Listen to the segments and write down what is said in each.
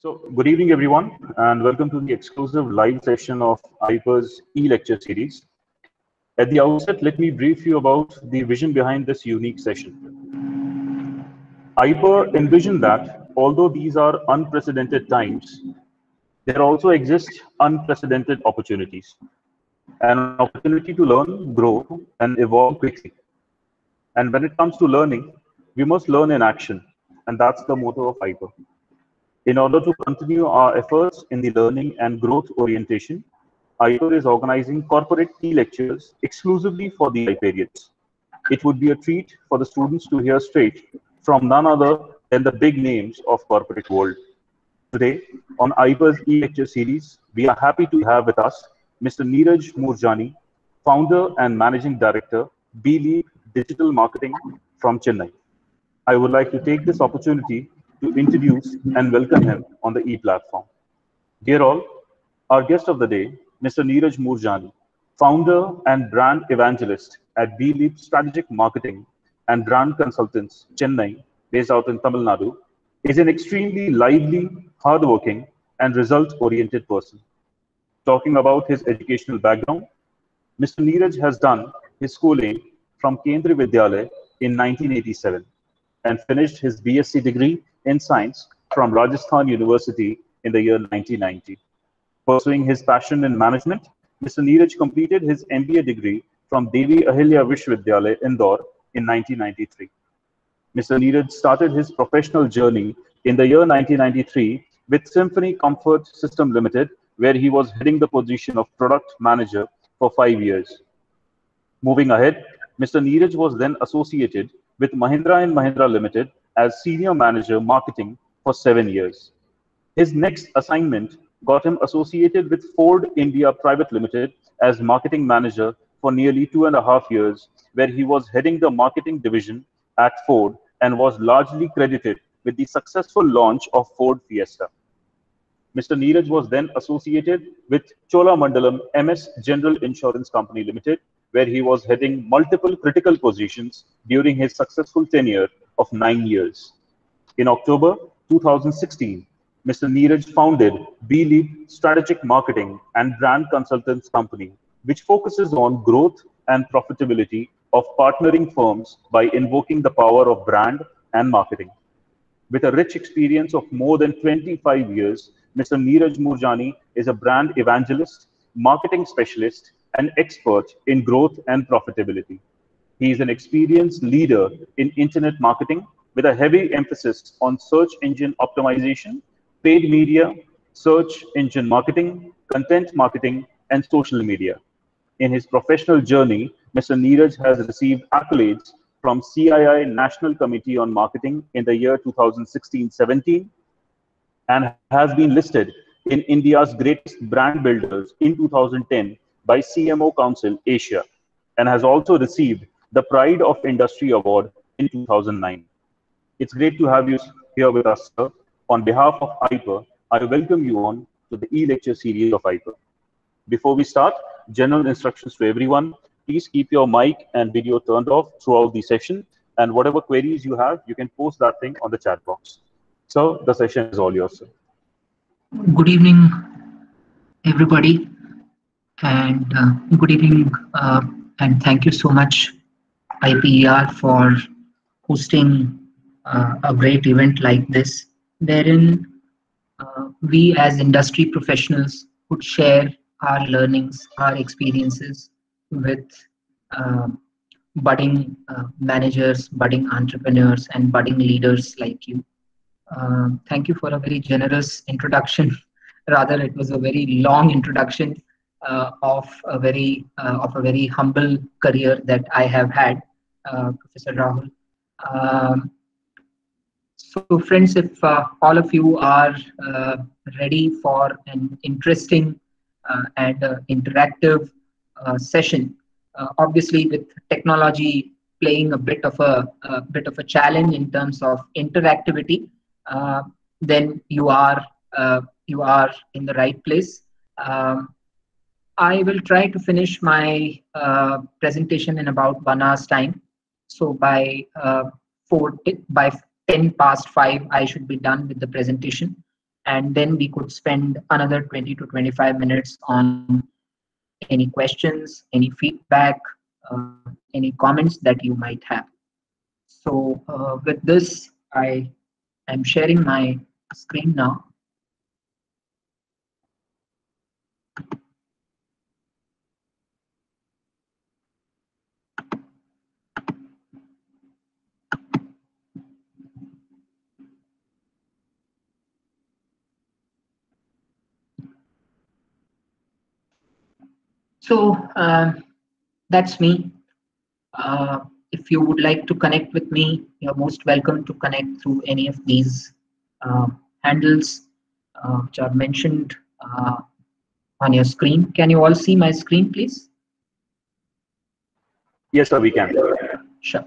Good evening, everyone, and welcome to the exclusive live session of IPER's e-lecture series. At the outset, let me brief you about the vision behind this unique session. IPER envisioned that, although these are unprecedented times, there also exist unprecedented opportunities. An opportunity to learn, grow, and evolve quickly. And when it comes to learning, we must learn in action, and that's the motto of IPER. In order to continue our efforts in the learning and growth orientation, IPER is organizing corporate key lectures exclusively for the IPERians. It would be a treat for the students to hear straight from none other than the big names of corporate world. Today, on IPER's e-lecture series, we are happy to have with us Mr. Neeraj Moorjani, founder and managing director, B-Leap Digital Marketing from Chennai. I would like to take this opportunity to introduce and welcome him on the e-platform. Dear all, our guest of the day, Mr. Neeraj Moorjani, founder and brand evangelist at B-Leap Strategic Marketing and Brand Consultants, Chennai, based out in Tamil Nadu, is an extremely lively, hardworking, and result-oriented person. Talking about his educational background, Mr. Neeraj has done his schooling from Kendriya Vidyalaya in 1987 and finished his BSc degree in science from Rajasthan University in the year 1990. Pursuing his passion in management, Mr. Neeraj completed his MBA degree from Devi Ahilya Vishwavidyalaya, Indore in 1993. Mr. Neeraj started his professional journey in the year 1993 with Symphony Comfort System Limited, where he was heading the position of product manager for 5 years. Moving ahead, Mr. Neeraj was then associated with Mahindra & Mahindra Limited as Senior Manager Marketing for 7 years. His next assignment got him associated with Ford India Private Limited as Marketing Manager for nearly 2.5 years, where he was heading the marketing division at Ford and was largely credited with the successful launch of Ford Fiesta. Mr. Neeraj was then associated with Cholamandalam MS General Insurance Company Limited, where he was heading multiple critical positions during his successful tenure of 9 years. In October 2016, Mr. Neeraj founded B-Leap Strategic Marketing and Brand Consultants Company, which focuses on growth and profitability of partnering firms by invoking the power of brand and marketing. With a rich experience of more than 25 years, Mr. Neeraj Moorjani is a brand evangelist, marketing specialist, and expert in growth and profitability. He is an experienced leader in internet marketing with a heavy emphasis on search engine optimization, paid media, search engine marketing, content marketing, and social media. In his professional journey, Mr. Neeraj has received accolades from CII National Committee on Marketing in the year 2016-17 and has been listed in India's greatest brand builders in 2010 by CMO Council Asia and has also received the Pride of Industry Award in 2009. It's great to have you here with us, sir. On behalf of IPER, I welcome you on to the e-lecture series of IPER. Before we start, general instructions to everyone. Please keep your mic and video turned off throughout the session, and whatever queries you have, you can post that thing on the chat box. So the session is all yours, sir. Good evening, everybody, and good evening, and thank you so much, IPER, for hosting a great event like this, wherein we as industry professionals could share our learnings, our experiences with budding managers, budding entrepreneurs, and budding leaders like you. Thank you for a very generous introduction. Rather, it was a very long introduction of a very humble career that I have had, Professor Rahul. So, friends, if all of you are ready for an interesting and interactive session, obviously with technology playing a bit of a challenge in terms of interactivity, then you are in the right place. I will try to finish my presentation in about 1 hour's time. So by 10 past 5, I should be done with the presentation. and then we could spend another 20 to 25 minutes on any questions, any feedback, any comments that you might have. So with this, I am sharing my screen now. So that's me. If you would like to connect with me, you're most welcome to connect through any of these uh, handles which are mentioned on your screen. Can you all see my screen, please? Yes, sir, we can. Sure.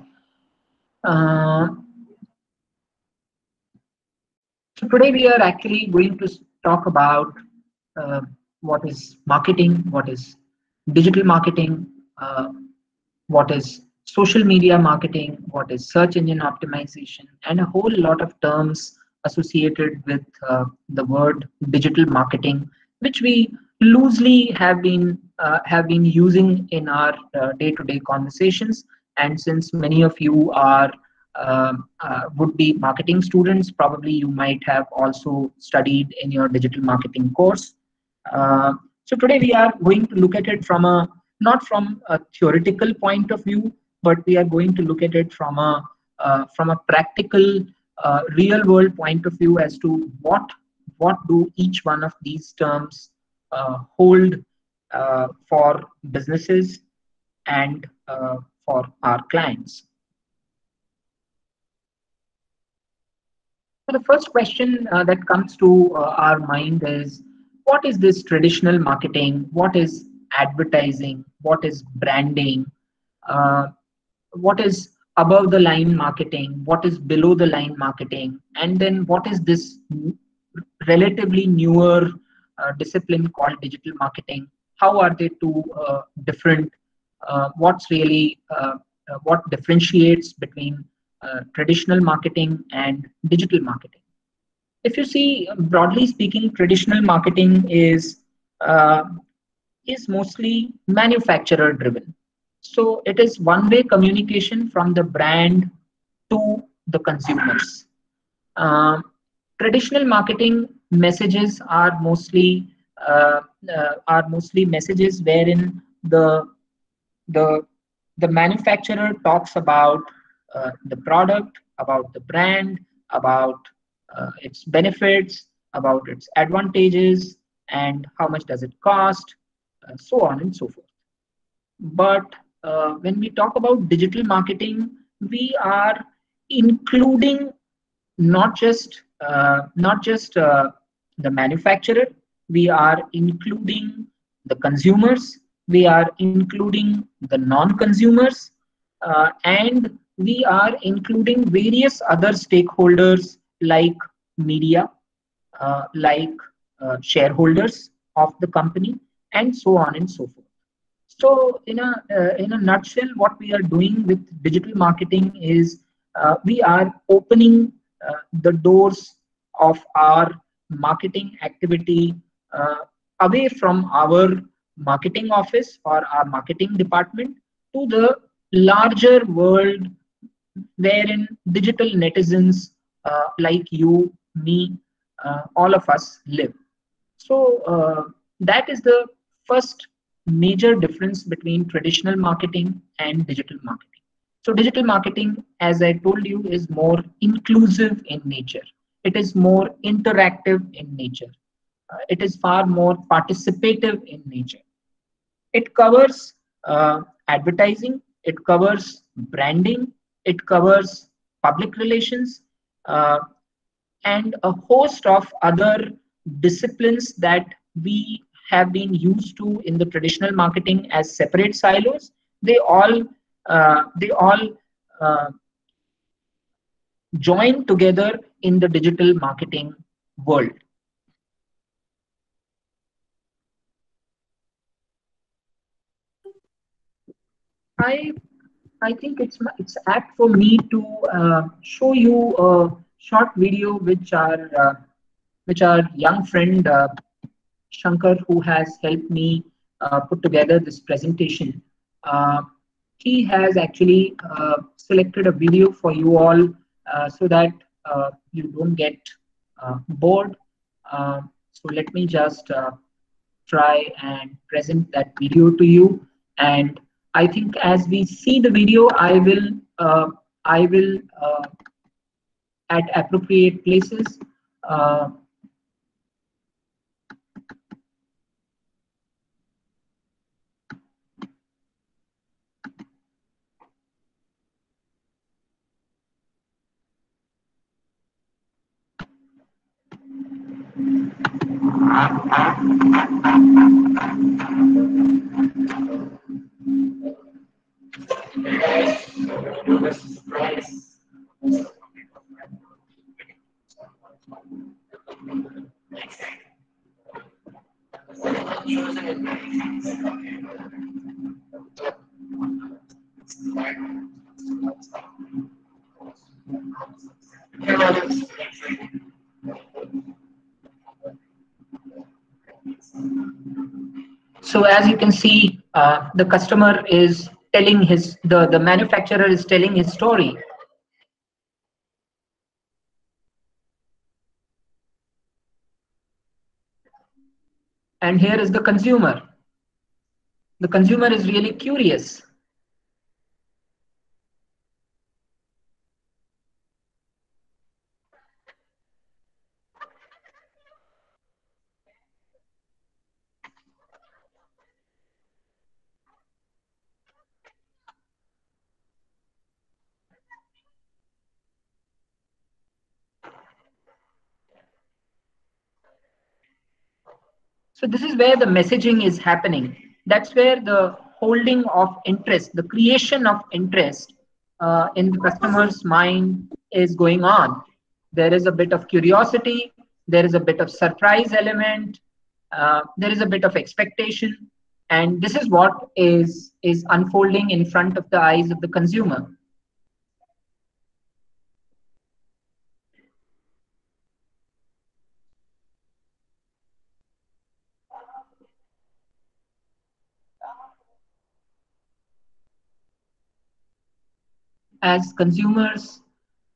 So today we are actually going to talk about uh, what is marketing, what is digital marketing, what is social media marketing, what is search engine optimization, and a whole lot of terms associated with the word digital marketing, which we loosely have been using in our day-to-day conversations. And since many of you are would be marketing students, probably you might have also studied in your digital marketing course. So today we are going to look at it from a not from a theoretical point of view, but we are going to look at it from a practical, real world point of view as to what do each one of these terms hold for businesses and for our clients. So the first question that comes to our mind is, what is this traditional marketing? What is advertising? What is branding? Uh, what is above the line marketing? What is below the line marketing? And then what is this relatively newer discipline called digital marketing? How are they two different? What's really what differentiates between traditional marketing and digital marketing? If you see, broadly speaking, traditional marketing uh, is mostly manufacturer driven. So it is one-way communication from the brand to the consumers. Uh, Traditional marketing messages are mostly messages wherein the the manufacturer talks about the product, about the brand, about its benefits, about its advantages, and how much does it cost, so on and so forth. But when we talk about digital marketing, we are including not just the manufacturer. We are including the consumers. We are including the non-consumers, and we are including various other stakeholders like media, like shareholders of the company, and so on and so forth. So, in a nutshell, what we are doing with digital marketing is we are opening the doors of our marketing activity uh, away from our marketing office or our marketing department to the larger world wherein digital netizens like you, me, all of us live. So that is the first major difference between traditional marketing and digital marketing. So digital marketing, as I told you, is more inclusive in nature. It is more interactive in nature. It is far more participative in nature. It covers advertising, it covers branding, it covers public relations, uh, and a host of other disciplines that we have been used to in the traditional marketing as separate silos. They all uh, join together in the digital marketing world. I I think it's apt for me to show you a short video which our young friend Shankar, who has helped me put together this presentation. Uh, he has actually selected a video for you all so that you don't get bored. So let me just try and present that video to you. And I think as we see the video, I will at appropriate places uh, So as you can see, the customer is telling the manufacturer is telling his story. And here is the consumer. The consumer is really curious. So this is where the messaging is happening. That's where the holding of interest, the creation of interest in the customer's mind is going on. There is a bit of curiosity, there is a bit of surprise element, there is a bit of expectation, and this is what is unfolding in front of the eyes of the consumer. As consumers,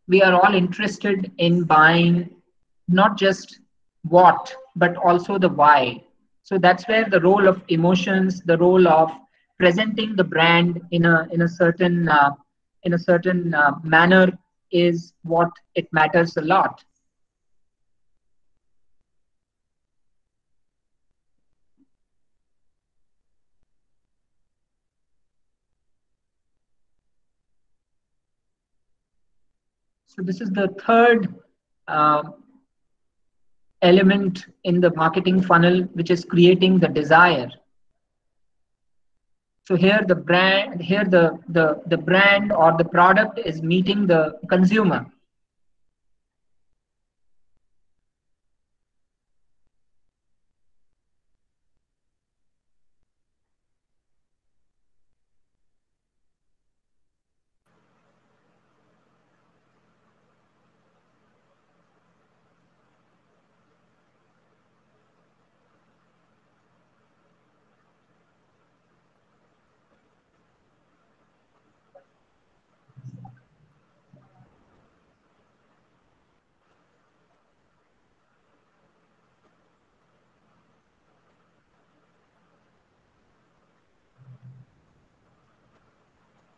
we are all interested in buying not just what, but also the why. So that's where the role of emotions, the role of presenting the brand in a certain manner is what it matters a lot. So this is the third uh, element in the marketing funnel, which is creating the desire. So here the brand, here the brand or the product is meeting the consumer.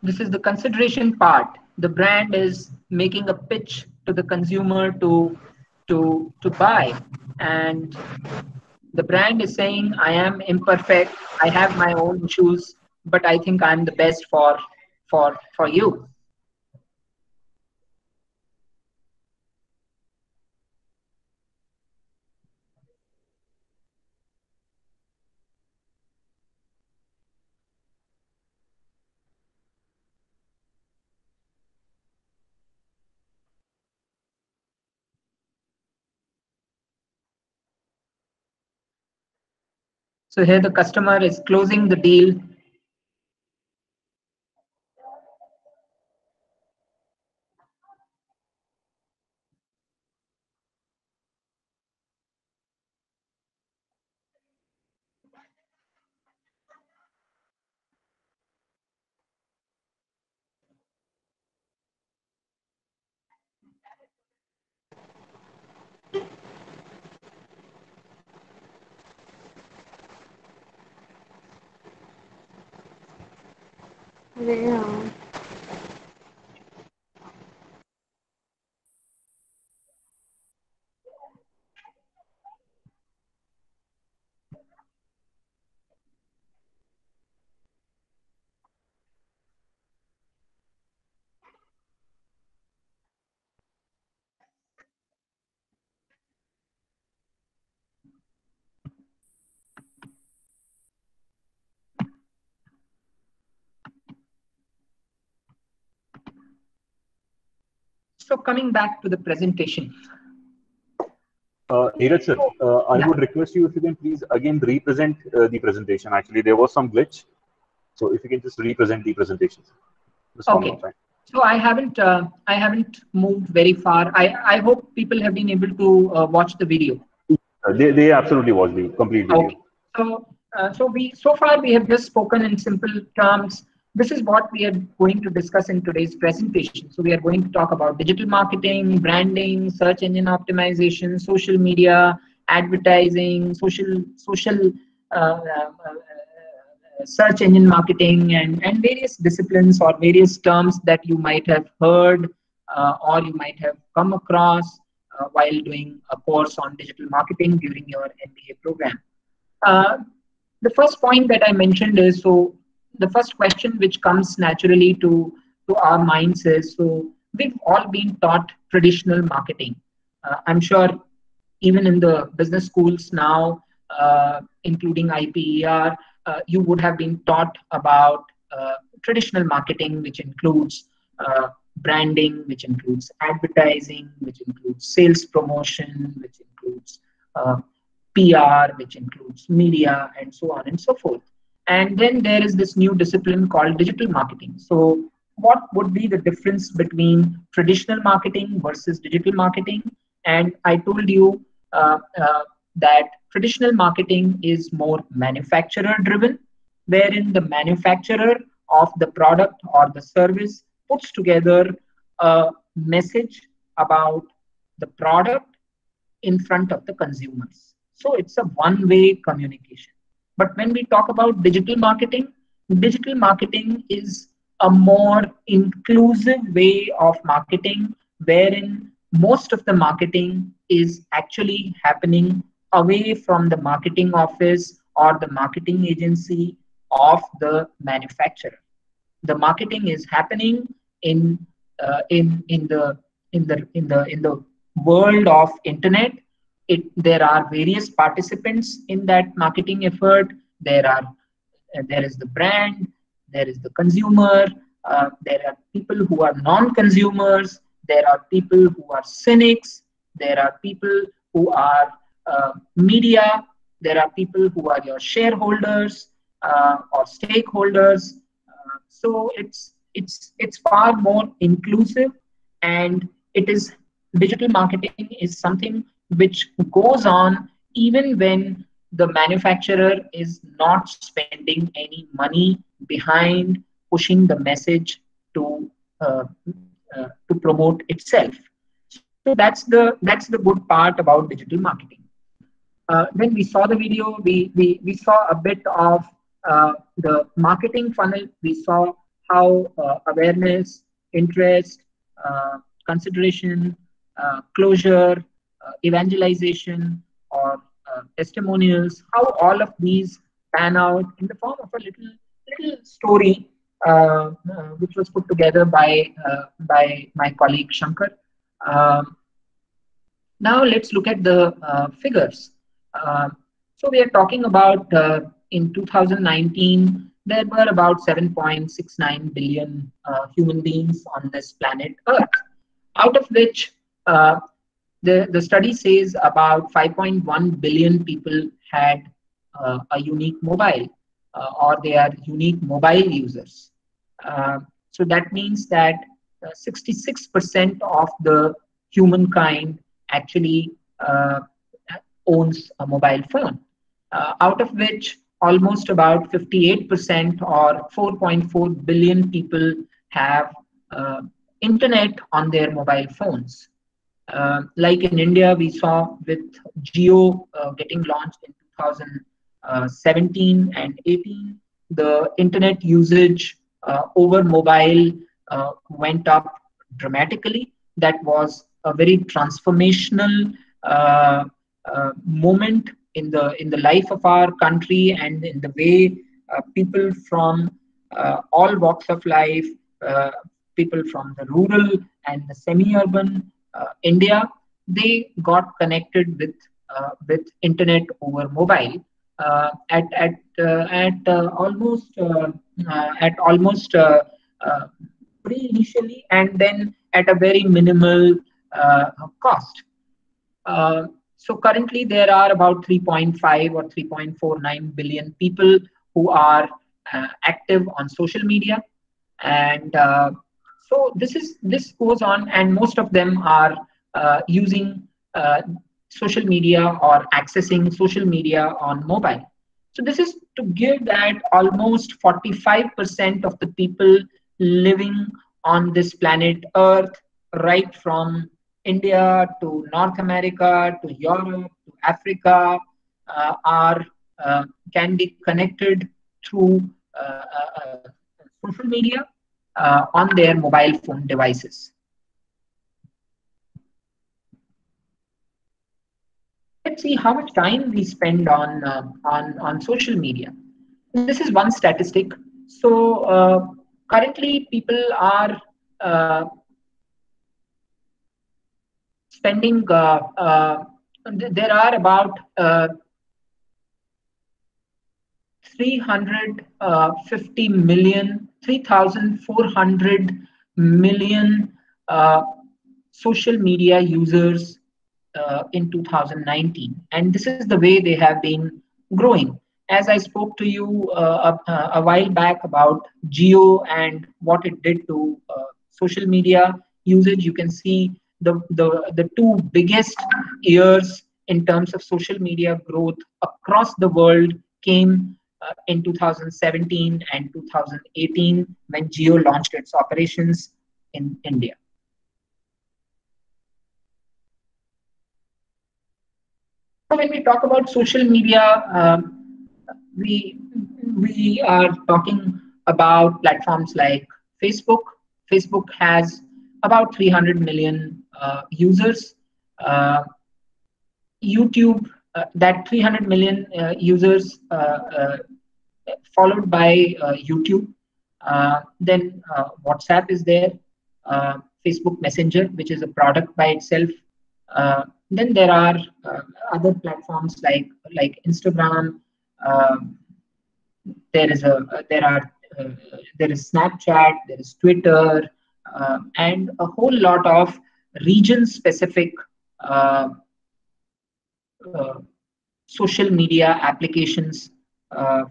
This is the consideration part. The brand is making a pitch to the consumer to buy, and the brand is saying, I am imperfect, I have my own issues, but I think I'm the best for you. So here the customer is closing the deal. Yeah. So coming back to the presentation. Neeraj sir, I Yeah. would request you if you can please again represent the presentation. Actually, there was some glitch. So if you can just represent the presentation just one more Okay. time. So I haven't moved very far. I hope people have been able to watch the video. They absolutely watched the complete video. Okay. So, so far we have just spoken in simple terms. This is what we are going to discuss in today's presentation. So we are going to talk about digital marketing, branding, search engine optimization, social media, advertising, social search engine marketing, and various disciplines or various terms that you might have heard or you might have come across while doing a course on digital marketing during your MBA program. Uh, the first point that I mentioned is, so the first question which comes naturally to our minds is, so we've all been taught traditional marketing. I'm sure even in the business schools now, including IPER, you would have been taught about traditional marketing, which includes branding, which includes advertising, which includes sales promotion, which includes PR, which includes media, and so on and so forth. And then there is this new discipline called digital marketing. So, what would be the difference between traditional marketing versus digital marketing? And I told you that traditional marketing is more manufacturer driven, wherein the manufacturer of the product or the service puts together a message about the product in front of the consumers. So it's a one-way communication. But when we talk about digital marketing is a more inclusive way of marketing, wherein most of the marketing is actually happening away from the marketing office or the marketing agency of the manufacturer. The marketing is happening in in the world of internet. There are various participants in that marketing effort. There is the brand, there is the consumer, there are people who are non-consumers, there are people who are cynics, there are people who are media, there are people who are your shareholders or stakeholders. So it's far more inclusive, and it is digital marketing is something which goes on even when the manufacturer is not spending any money behind pushing the message uh, to promote itself. So that's the good part about digital marketing. When we saw the video, we saw a bit of the marketing funnel. We saw how awareness, interest, consideration, closure, evangelization, or testimonials, how all of these pan out in the form of a little story which was put together by my colleague Shankar. Um, Now let's look at the figures. Uh, so we are talking about in 2019, there were about 7.69 billion human beings on this planet Earth, out of which the study says about 5.1 billion people had a unique mobile or they are unique mobile users. So that means that 66% of the humankind actually owns a mobile phone, out of which almost about 58% or 4.4 billion people have internet on their mobile phones. Like in India, we saw with Jio getting launched in 2017 and 18, the internet usage over mobile went up dramatically. That was a very transformational moment in the life of our country, and in the way people from all walks of life, uh, people from the rural and the semi-urban India, they got connected with internet over mobile at almost uh, free initially, and then at a very minimal cost. So currently there are about 3.5 or 3.49 billion people who are active on social media, and so this goes on, and most of them are using social media or accessing social media on mobile. So this is to give that almost 45% of the people living on this planet Earth, right from India to North America to Europe to Africa, are can be connected through social media on their mobile phone devices. Let's see how much time we spend on social media. This is one statistic. So currently, people are spending. There are about 350 million, 3,400 million social media users in 2019, and this is the way they have been growing. As I spoke to you a while back about Geo and what it did to social media usage, you can see the two biggest years in terms of social media growth across the world came in 2017 and 2018, when Geo launched its operations in India. So when we talk about social media, we are talking about platforms like Facebook. Facebook has about 300 million users. YouTube, that 300 million users, followed by YouTube. Then WhatsApp is there, Facebook Messenger, which is a product by itself. Then there are other platforms like Instagram. There is there is Snapchat, there is Twitter, and a whole lot of region-specific uh, social media applications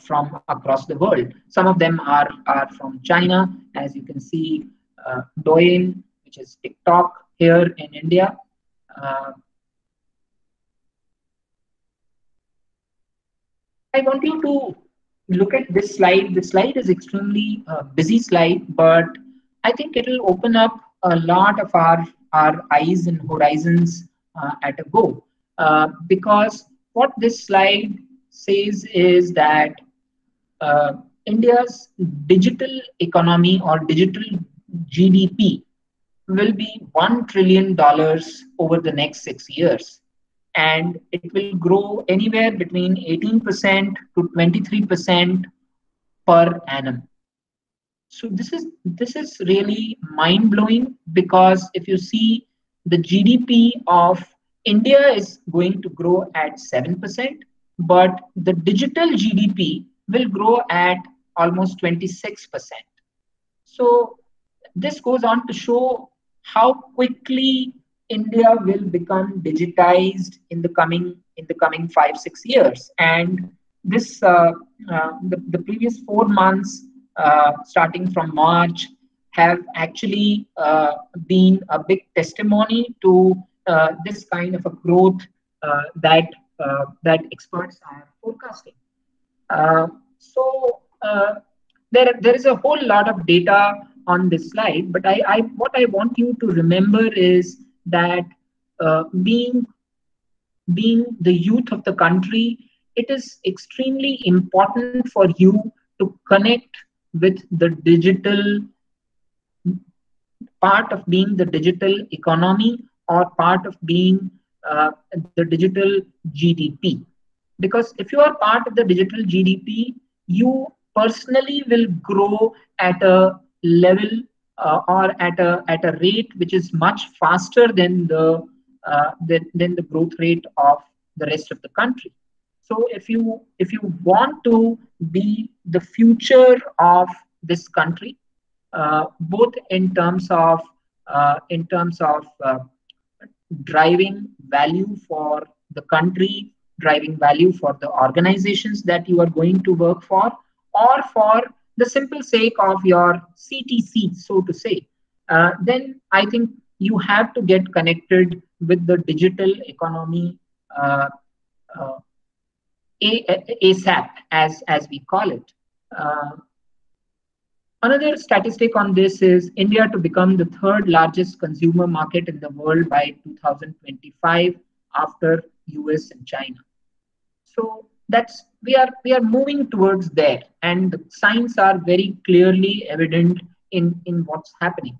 from across the world. Some of them are from China, as you can see, Douyin, which is TikTok here in India. I want you to look at this slide. This slide is extremely busy slide, but I think it will open up a lot of our eyes and horizons at a go. Because what this slide says is that India's digital economy or digital GDP will be $1 trillion over the next 6 years. And it will grow anywhere between 18% to 23% per annum. So this is really mind blowing, because if you see, the GDP of India is going to grow at 7%, but the digital GDP will grow at almost 26%. So this goes on to show how quickly India will become digitized in the coming 5-6 years. And this the previous 4 months, starting from March, have actually been a big testimony to this kind of a growth that experts are forecasting. So there is a whole lot of data on this slide, but what I want you to remember is that being the youth of the country, it is extremely important for you to connect with the digital part of being the digital economy or part of being the digital GDP. Because if you are part of the digital GDP, you personally will grow at a level or at a rate which is much faster than the growth rate of the rest of the country. So if you want to be the future of this country, both in terms of driving value for the country, driving value for the organizations that you are going to work for, or for the simple sake of your CTC, so to say, then I think you have to get connected with the digital economy uh, ASAP, as we call it. Another statistic on this is India to become the third largest consumer market in the world by 2025 after US and China. So that's we are moving towards there, and the signs are very clearly evident in what's happening.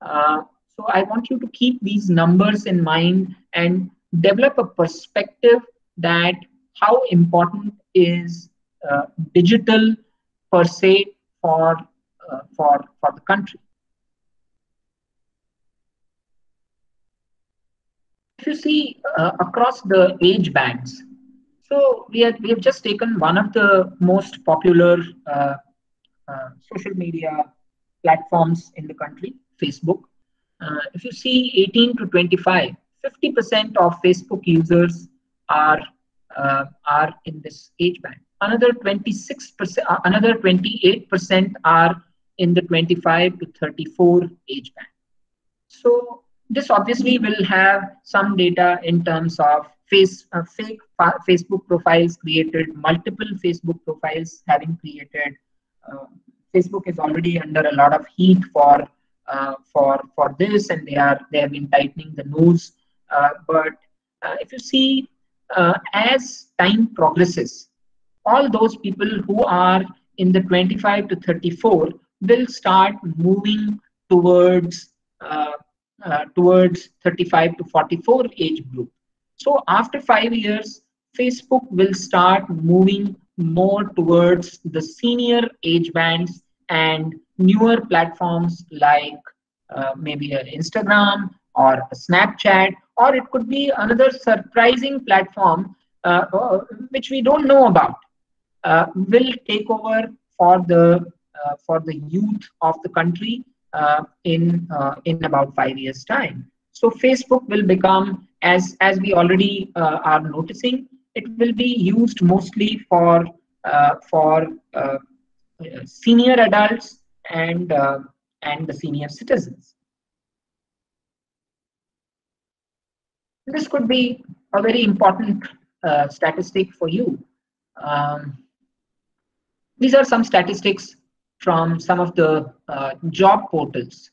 So I want you to keep these numbers in mind and develop a perspective that how important is digital per se for the country. If you see across the age bands, so we have just taken one of the most popular social media platforms in the country, Facebook. If you see 18 to 25, 50% of Facebook users are in this age band. Another 26%, another 28% are in the 25 to 34 age band. So this obviously will have some data in terms of fake Facebook profiles created, multiple Facebook profiles having created. Facebook is already under a lot of heat for this, and they have been tightening the nose. But if you see, as time progresses, all those people who are in the 25 to 34 will start moving towards 35 to 44 age group. So after 5 years, Facebook will start moving more towards the senior age bands and newer platforms like maybe an Instagram or a Snapchat, or it could be another surprising platform which we don't know about, will take over for the youth of the country in about 5 years' time. So Facebook will become, as we already are noticing, it will be used mostly for senior adults and the senior citizens. This could be a very important statistic for you. These are some statistics from some of the job portals.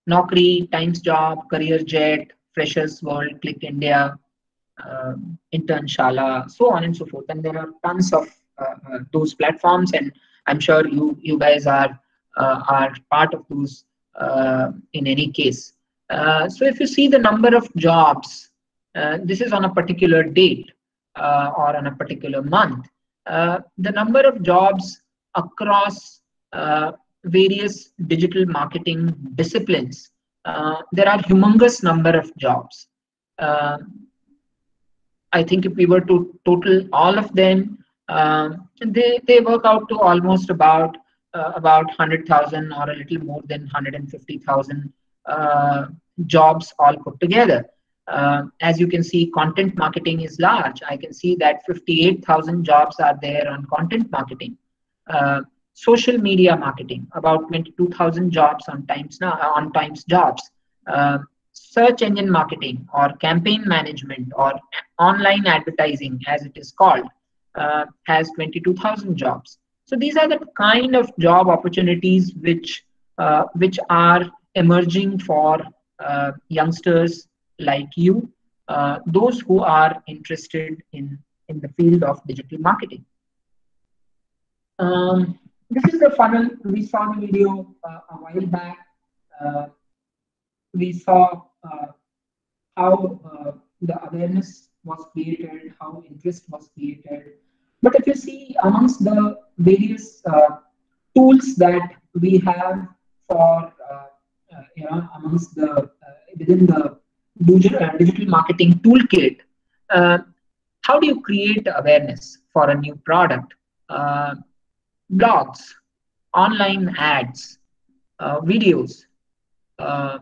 Naukri, Times Job, CareerJet, Freshers World, Click India, Internshala, so on and so forth. And there are tons of those platforms, and I'm sure you guys are part of those in any case. So if you see the number of jobs, this is on a particular date or on a particular month. The number of jobs across various digital marketing disciplines, there are humongous number of jobs. I think if we were to total all of them, they work out to almost about 100,000 or a little more than 150,000 jobs all put together. As you can see, content marketing is large. I can see that 58,000 jobs are there on content marketing. Social media marketing, about 22,000 jobs on Times Jobs. Search engine marketing or campaign management or online advertising, as it is called, has 22,000 jobs. So these are the kind of job opportunities which are emerging for youngsters like you, those who are interested in the field of digital marketing. this is the funnel. We saw the video a while back. We saw how the awareness was created, how interest was created. But if you see amongst the various tools that we have for amongst the within the digital marketing toolkit, uh, how do you create awareness for a new product? Blogs, online ads, videos, uh,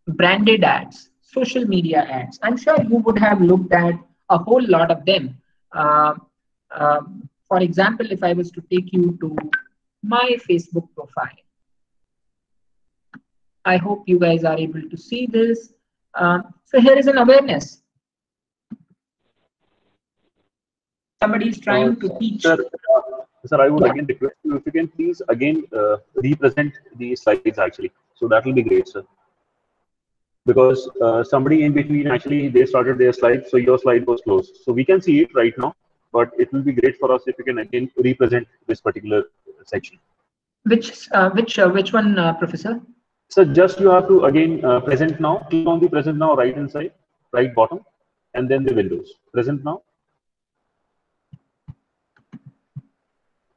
branded ads, social media ads. I'm sure you would have looked at a whole lot of them. Uh, for example, if I was to take you to my Facebook profile, I hope you guys are able to see this. So here is an awareness. Somebody is trying to teach. Sir, I would again request you if you can please again represent the slides actually. So that will be great, sir. Because somebody in between actually they started their slide, so your slide was closed. So we can see it right now, but it will be great for us if you can again represent this particular section. Which one, Professor? So just you have to again present now. Click on the present now right hand side, right bottom, and then the windows. Present now.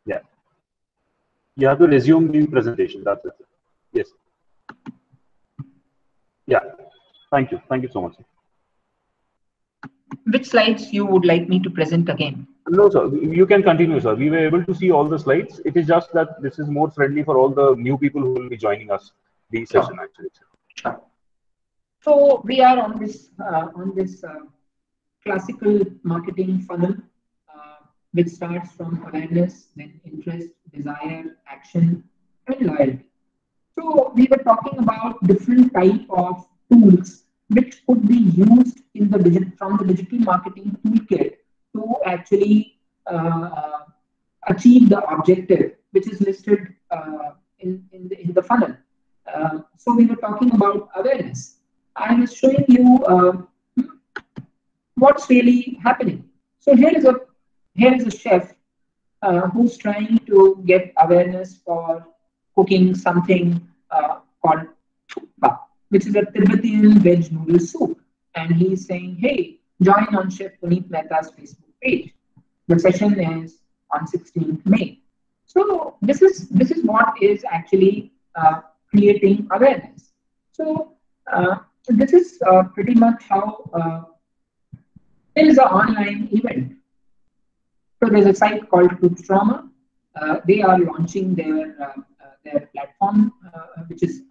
Yeah. You have to resume the presentation. That's it. Yes. Yeah. Thank you. Thank you so much. Which slides you would like me to present again? No, sir. You can continue, sir. We were able to see all the slides. It is just that this is more friendly for all the new people who will be joining us the session actually. Sure. So we are on this classical marketing funnel, which starts from awareness, then interest, desire, action, and loyalty. So we were talking about different type of tools which could be used in the from the digital marketing toolkit to actually achieve the objective which is listed in the funnel. So we were talking about awareness. I was showing you what's really happening. So here is a chef who's trying to get awareness for cooking something called thukpa, which is a Tibetan veg noodle soup. And he's saying, hey, join on Chef Puneet Mehta's Facebook page. The session is on 16th May. So this is what is actually creating awareness. So this is pretty much how there is an online event. So there's a site called Truth Trauma. They are launching their platform, which is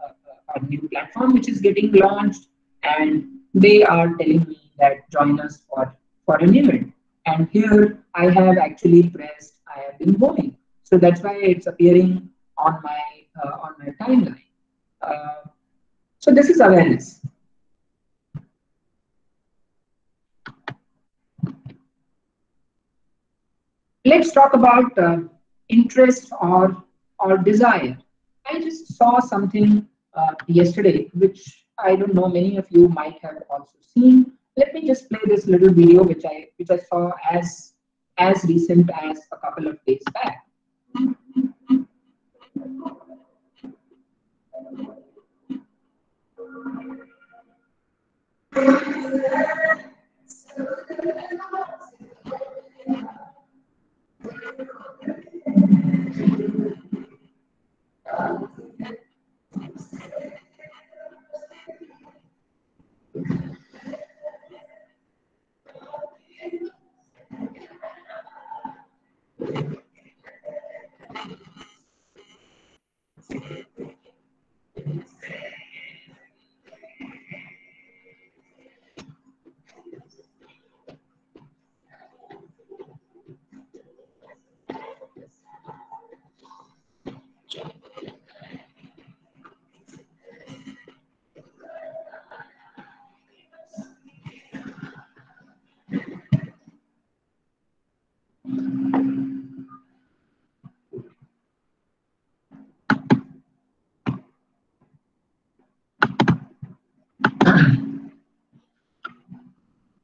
a new platform which is getting launched, and they are telling me that join us for an event. And here I have actually pressed I have been going. So that's why it's appearing on my timeline. So this is awareness. Let's talk about interest or desire. I just saw something yesterday, which I don't know many of you might have also seen. Let me just play this little video which I saw as recent as a couple of days back.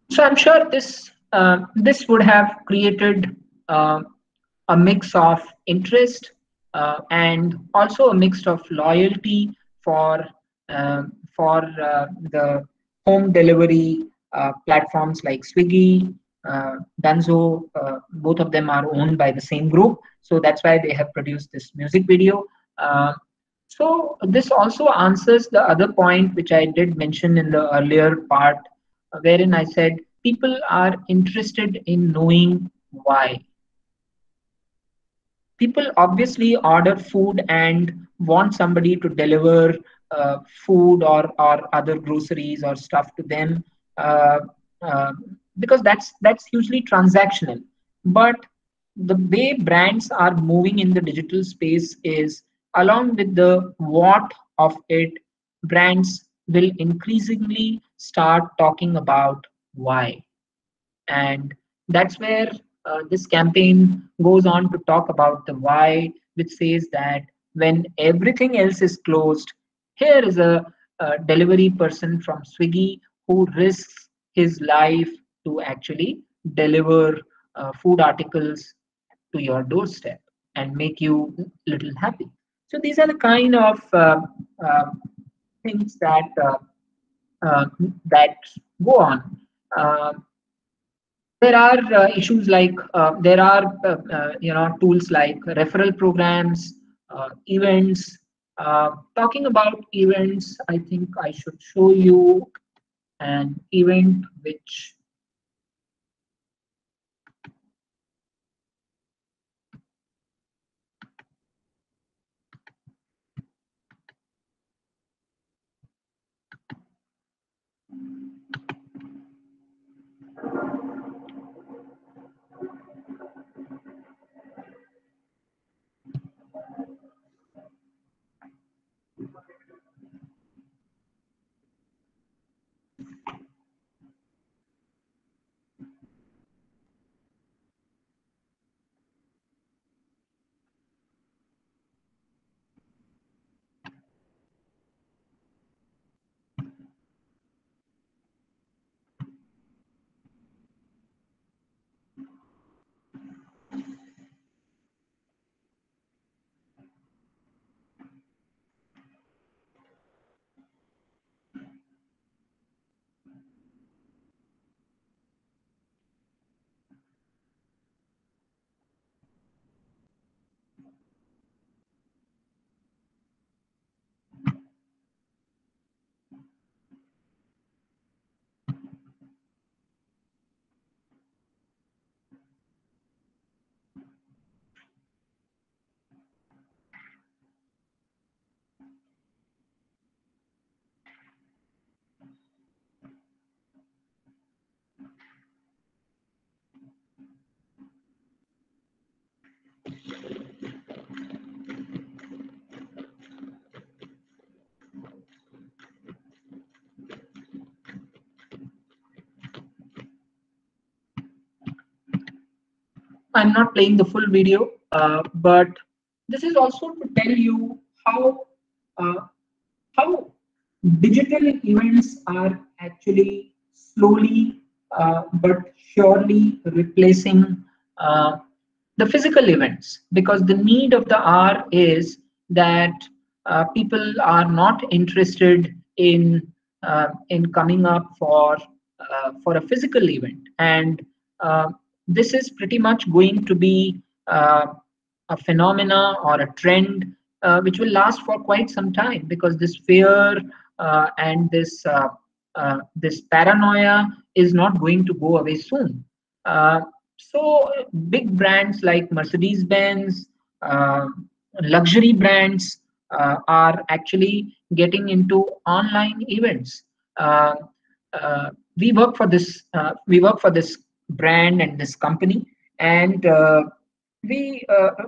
So I'm sure this would have created a mix of interest, and also a mix of loyalty for the home delivery platforms like Swiggy, Dunzo. Both of them are owned by the same group, so that's why they have produced this music video. So this also answers the other point which I did mention in the earlier part, wherein I said people are interested in knowing why. People obviously order food and want somebody to deliver food or other groceries or stuff to them, uh, uh, because that's usually transactional. But the way brands are moving in the digital space is, along with the what of it, brands will increasingly start talking about why. And that's where this campaign goes on to talk about the why, which says that when everything else is closed, here is a delivery person from Swiggy who risks his life to actually deliver food articles to your doorstep and make you little happy. So these are the kind of uh, things uh, that go on. Uh, there are issues like there are tools like referral programs, events. Talking about events, I think I should show you an event which I'm not playing the full video, but this is also to tell you uh, how digital events are actually slowly but surely replacing uh, the physical events, because the need of the hour is that people are not interested in coming up for a physical event. And uh, this is pretty much going to be a phenomena or a trend which will last for quite some time, because this fear and this paranoia is not going to go away soon. So big brands like Mercedes-Benz, uh, luxury brands are actually getting into online events. Uh, we work for this. We work for this brand and this company, and we uh, uh,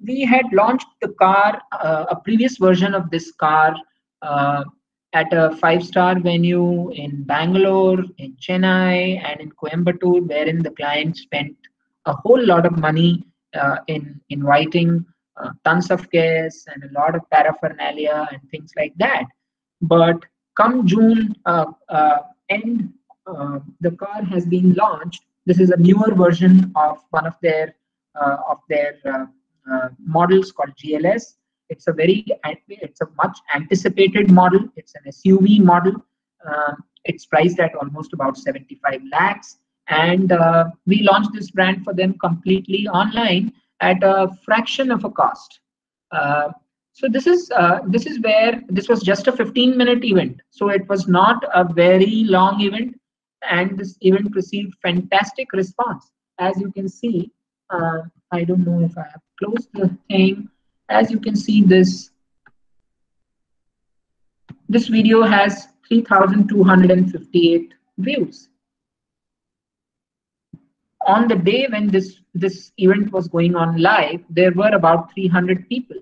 we had launched the car, a previous version of this car, uh, at a five-star venue in Bangalore, in Chennai, and in Coimbatore, wherein the client spent a whole lot of money in inviting tons of guests and a lot of paraphernalia and things like that. But come June end, the car has been launched. This is a newer version of one of their models called GLS. It's a much anticipated model. It's an SUV model. It's priced at almost about 75 lakhs. And we launched this brand for them completely online at a fraction of a cost. So this is where this was just a 15-minute event. So it was not a very long event, and this event received fantastic response. As you can see, I don't know if I have closed the thing. As you can see, this video has 3,258 views. On the day when this event was going on live, there were about 300 people.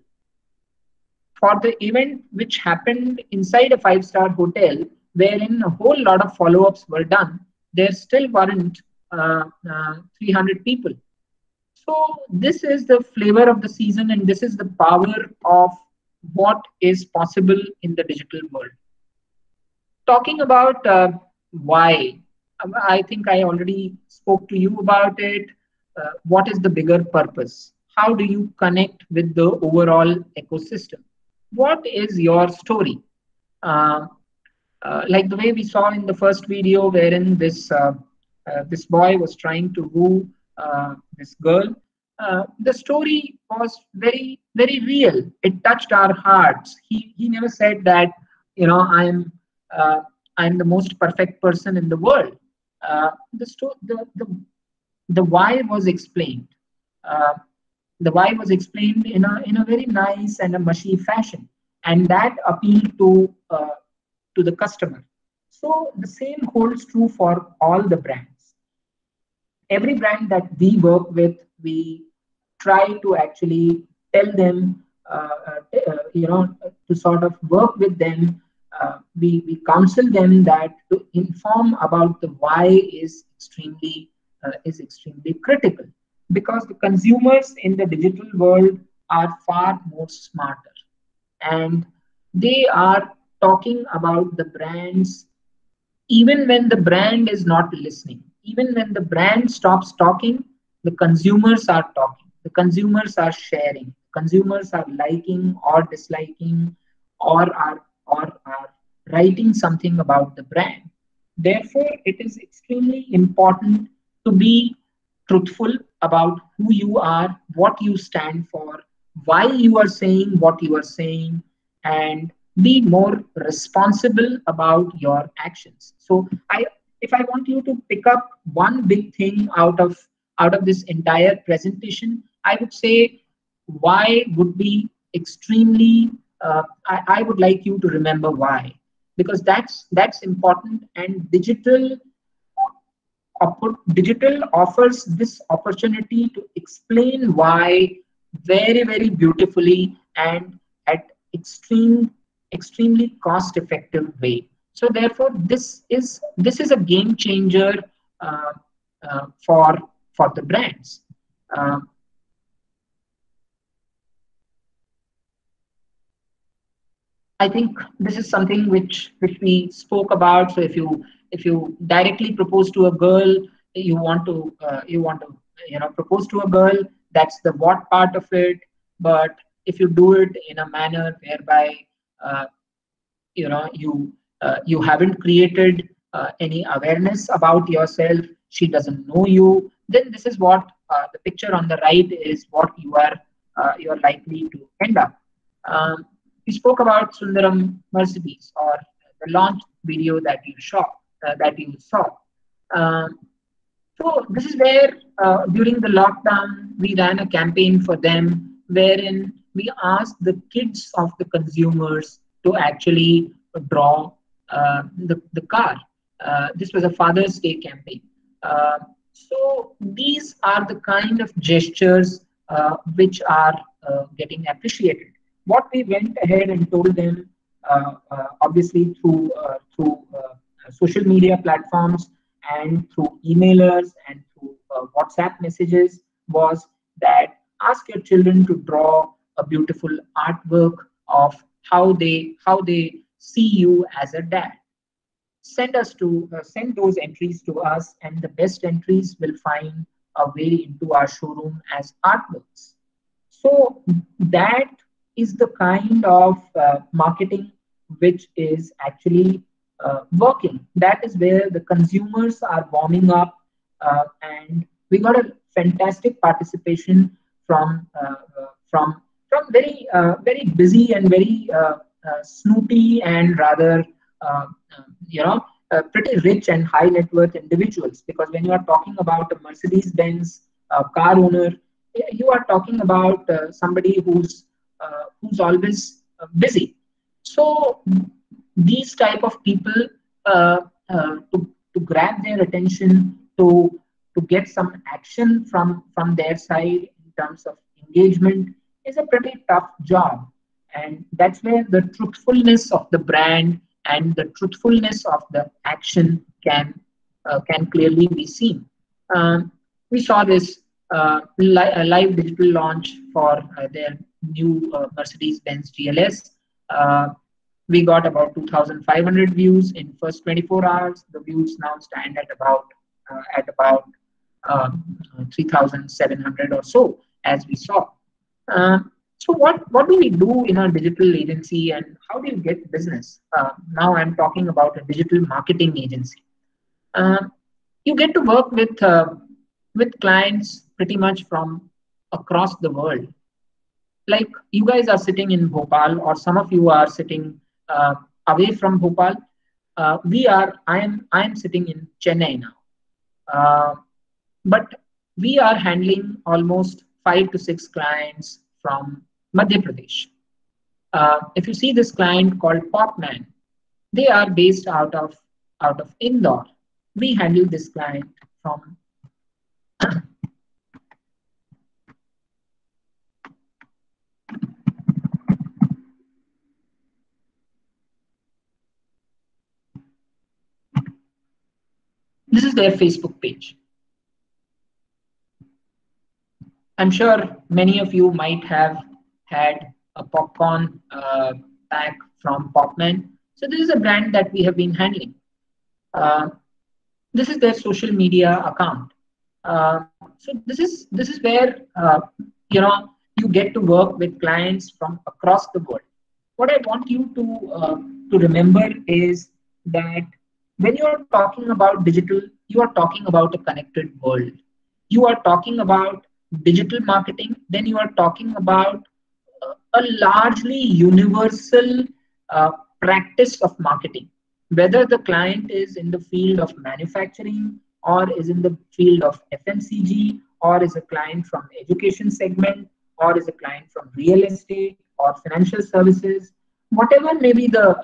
For the event which happened inside a 5-star hotel, wherein a whole lot of follow-ups were done, there still weren't 300 people. So this is the flavor of the season, and this is the power of what is possible in the digital world. Talking about why, I think I already spoke to you about it. What is the bigger purpose? How do you connect with the overall ecosystem? What is your story? Like the way we saw in the first video, wherein this boy was trying to woo this girl. The story was very, very real. It touched our hearts. He never said that, I'm the most perfect person in the world. The why was explained. The why was explained in a very nice and a mushy fashion, and that appealed to the customer. So the same holds true for all the brands. Every brand that we work with, we try to actually tell them, to sort of work with them. We counsel them that to inform about the why is extremely critical, because the consumers in the digital world are far more smarter, and they are talking about the brands even when the brand is not listening. Even when the brand stops talking, the consumers are talking. The consumers are sharing. Consumers are liking or disliking, or are writing something about the brand. Therefore, it is extremely important to be truthful about who you are, what you stand for, why you are saying what you are saying, and be more responsible about your actions. So if I want you to pick up one big thing out of this entire presentation, I would say why would be extremely, I would like you to remember why, because that's important, and digital offers this opportunity to explain why very, very beautifully and at extremely cost-effective way. So therefore, this is a game changer for the brands. I think this is something which we spoke about. So if you directly propose to a girl, you want to propose to a girl, that's the what part of it. But if you do it in a manner whereby you haven't created any awareness about yourself, she doesn't know you, then this is what the picture on the right is what you are likely to end up. We spoke about Sundaram Mercedes, or the launch video that you saw. So this is where during the lockdown we ran a campaign for them, wherein we asked the kids of the consumers to actually draw the car. This was a Father's Day campaign. So these are the kind of gestures which are getting appreciated. What we went ahead and told them, obviously through social media platforms and through emailers and through WhatsApp messages, was that ask your children to draw a beautiful artwork of how they see you as a dad. Send those entries to us, and the best entries will find a way into our showroom as artworks. So that is the kind of marketing which is actually working. That is where the consumers are warming up, and we got a fantastic participation from very busy and very snoopy and rather uh, you know pretty rich and high net worth individuals. Because when you are talking about a Mercedes Benz car owner, you are talking about somebody who's always busy. So these type of people, uh, to grab their attention, to get some action from their side in terms of engagement, is a pretty tough job. And that's where the truthfulness of the brand and the truthfulness of the action can clearly be seen. We saw this live digital launch for their new Mercedes-Benz GLS. Uh, we got about 2,500 views in first 24 hours. The views now stand at about 3,700 or so, as we saw. Uh, so what do we do in our digital agency, and how do you get business? Now I'm talking about a digital marketing agency. Uh, you get to work with clients pretty much from across the world. Like you guys are sitting in Bhopal, or some of you are sitting away from Bhopal. I am sitting in Chennai now. But we are handling almost 5 to 6 clients from Madhya Pradesh. If you see this client called Popman, they are based out of Indore. We handle this client from this is their Facebook page. I'm sure many of you might have had a popcorn pack from Popman. So this is a brand that we have been handling. Uh, this is their social media account. So this is where you get to work with clients from across the world. What I want you to remember is that when you are talking about digital, you are talking about a connected world. You are talking about digital marketing, then you are talking about a largely universal uh, practice of marketing. Whether the client is in the field of manufacturing, or is in the field of FMCG, or is a client from education segment, or is a client from real estate or financial services, whatever may be uh,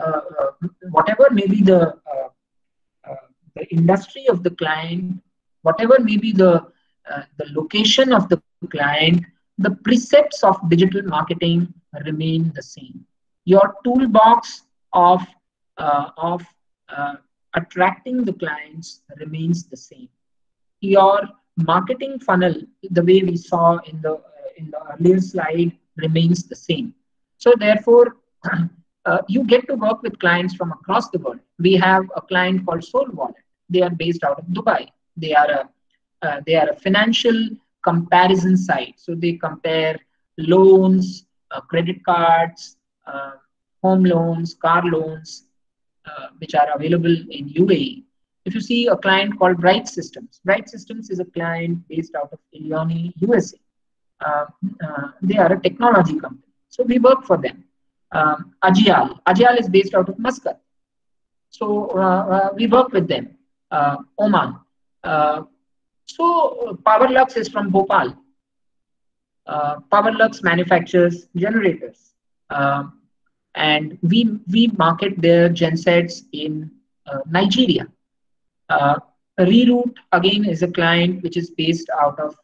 the industry of the client, whatever may be the location of the client, the precepts of digital marketing remain the same. Your toolbox of uh, attracting the clients remains the same. Your marketing funnel, the way we saw in the earlier slide, remains the same. So therefore, you get to work with clients from across the world. We have a client called Soul Wallet. They are based out of Dubai. They are a financial comparison site. So they compare loans, credit cards, uh, home loans, car loans, which are available in UAE. If you see a client called Bright Systems, Bright Systems is a client based out of Illinois, USA. They are a technology company. So we work for them. Agial is based out of Muscat. So we work with them. Oman. So Powerlux is from Bhopal. Powerlux manufactures generators, and we market their gensets in Nigeria. Reroute again is a client which is based out of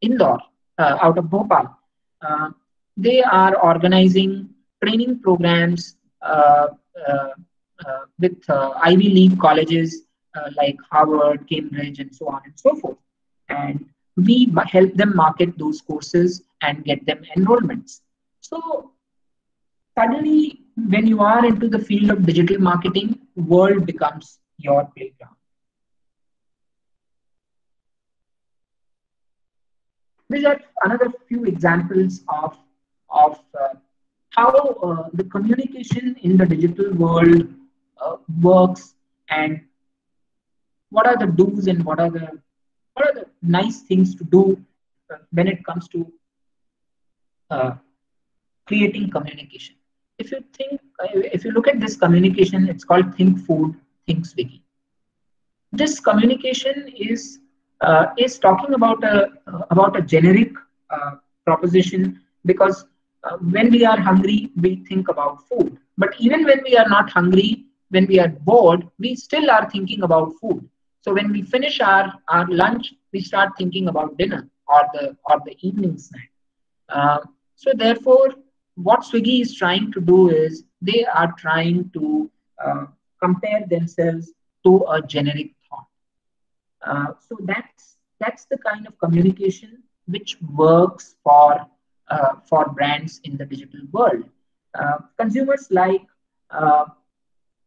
Indore, out of Bhopal. Uh, they are organizing training programs uh, with Ivy League colleges like Harvard, Cambridge, and so on and so forth. And we help them market those courses and get them enrollments. So suddenly, when you are into the field of digital marketing, world becomes your playground. These are another few examples of how the communication in the digital world works, and what are the do's and what are the nice things to do when it comes to uh, creating communication. If you think, if you look at this communication, it's called Think Food, Think Swiggy. This communication is talking about a generic proposition, because when we are hungry, we think about food. But even when we are not hungry, when we are bored, we still are thinking about food. So when we finish our lunch, we start thinking about dinner or the evening snack. Uh, so therefore, what Swiggy is trying to do is they are trying to compare themselves to a generic thought. So that's the kind of communication which works for brands in the digital world. Consumers uh,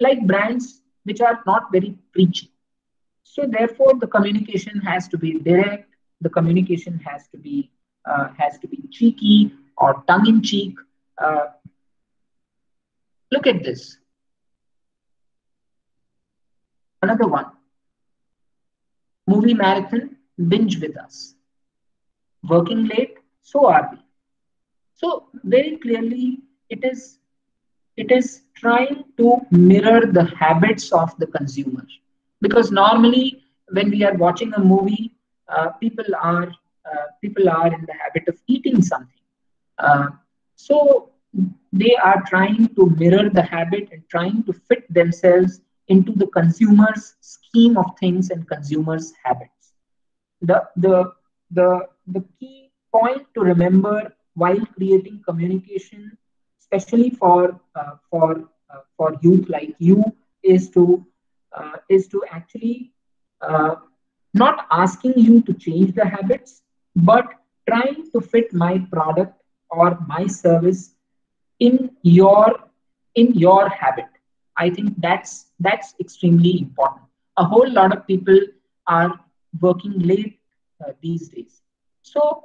like brands which are not very preachy. So therefore, the communication has to be direct. The communication has to be cheeky or tongue in cheek. Uh, Look at this. Another one: movie marathon, binge with us. Working late, so are we. So very clearly, it is it is trying to mirror the habits of the consumer, because normally when we are watching a movie, people are in the habit of eating something. Uh, so they are trying to mirror the habit and trying to fit themselves into the consumer's scheme of things and consumer's habits. The the the the key point to remember while creating communication, especially for youth like you, is to actually uh, not asking you to change the habits, but trying to fit my product or my service in your habit. I think that's extremely important. A whole lot of people are working late these days. So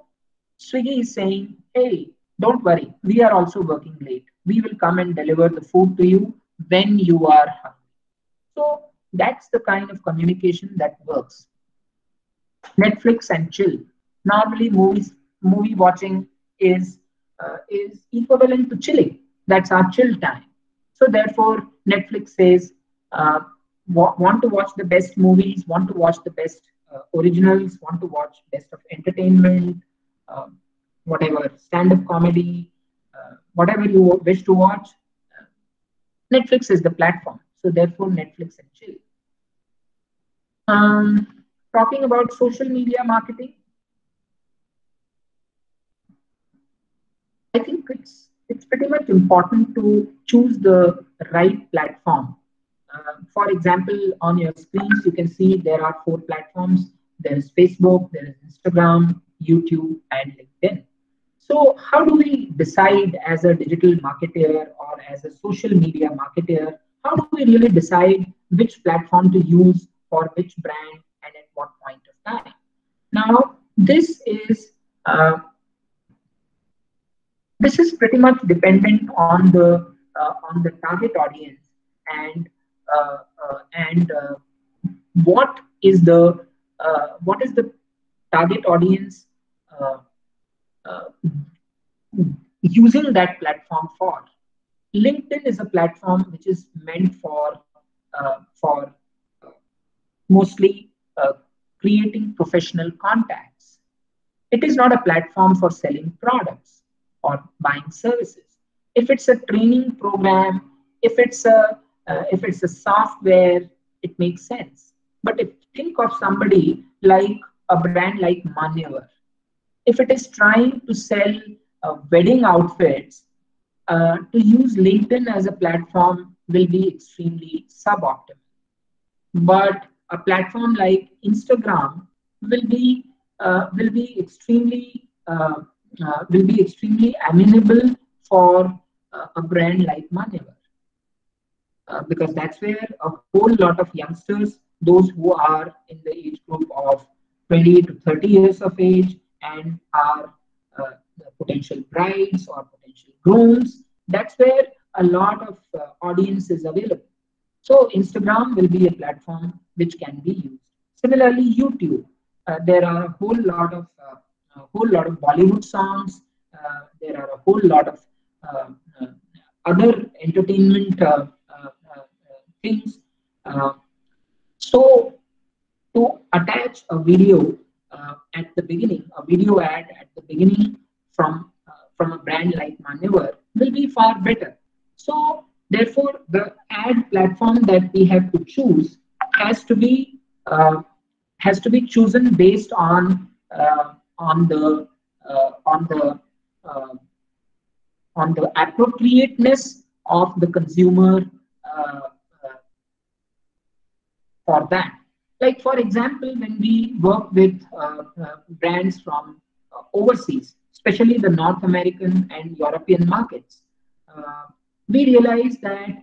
Swiggy is saying, hey, don't worry, we are also working late, we will come and deliver the food to you when you are hungry. So that's the kind of communication that works. Netflix and chill. Normally, movie watching is equivalent to chilling. That's our chill time. So therefore, Netflix says, want to watch the best movies, want to watch the best originals, want to watch best of entertainment, um, whatever stand-up comedy, whatever you wish to watch. Netflix is the platform. So therefore, Netflix and chill. Talking about social media marketing, I think it's pretty much important to choose the right platform. For example, on your screens, you can see there are four platforms. There is Facebook, there is Instagram, YouTube, and LinkedIn. So, how do we decide as a digital marketer or as a social media marketer? How do we really decide which platform to use for which brand and at what point of time? Now, this is pretty much dependent on the target audience, and what is the target audience uh, uh, using that platform for. LinkedIn is a platform which is meant for mostly creating professional contacts. It is not a platform for selling products or buying services. If it's a training program, if it's a software, it makes sense. But if think of somebody like a brand like Manyavar, if it is trying to sell wedding outfits, to use LinkedIn as a platform will be extremely suboptimal. But a platform like Instagram will be will be extremely amenable for a brand like Manyavar, because that's where a whole lot of youngsters, those who are in the age group of 20 to 30 years of age, and our potential brides or potential grooms. That's where a lot of audience is available. So Instagram will be a platform which can be used. Similarly, YouTube. There are a whole lot of Bollywood songs. There are a whole lot of uh, uh, other entertainment things. Uh, so to attach a video at the beginning, a video ad at the beginning from a brand like Manyavar will be far better. So therefore, the ad platform that we have to choose has to be uh, has to be chosen based on the uh, on the appropriateness of the consumer uh, uh, for that. Like for example, when we work with brands from overseas, especially the North American and European markets, uh, we realize that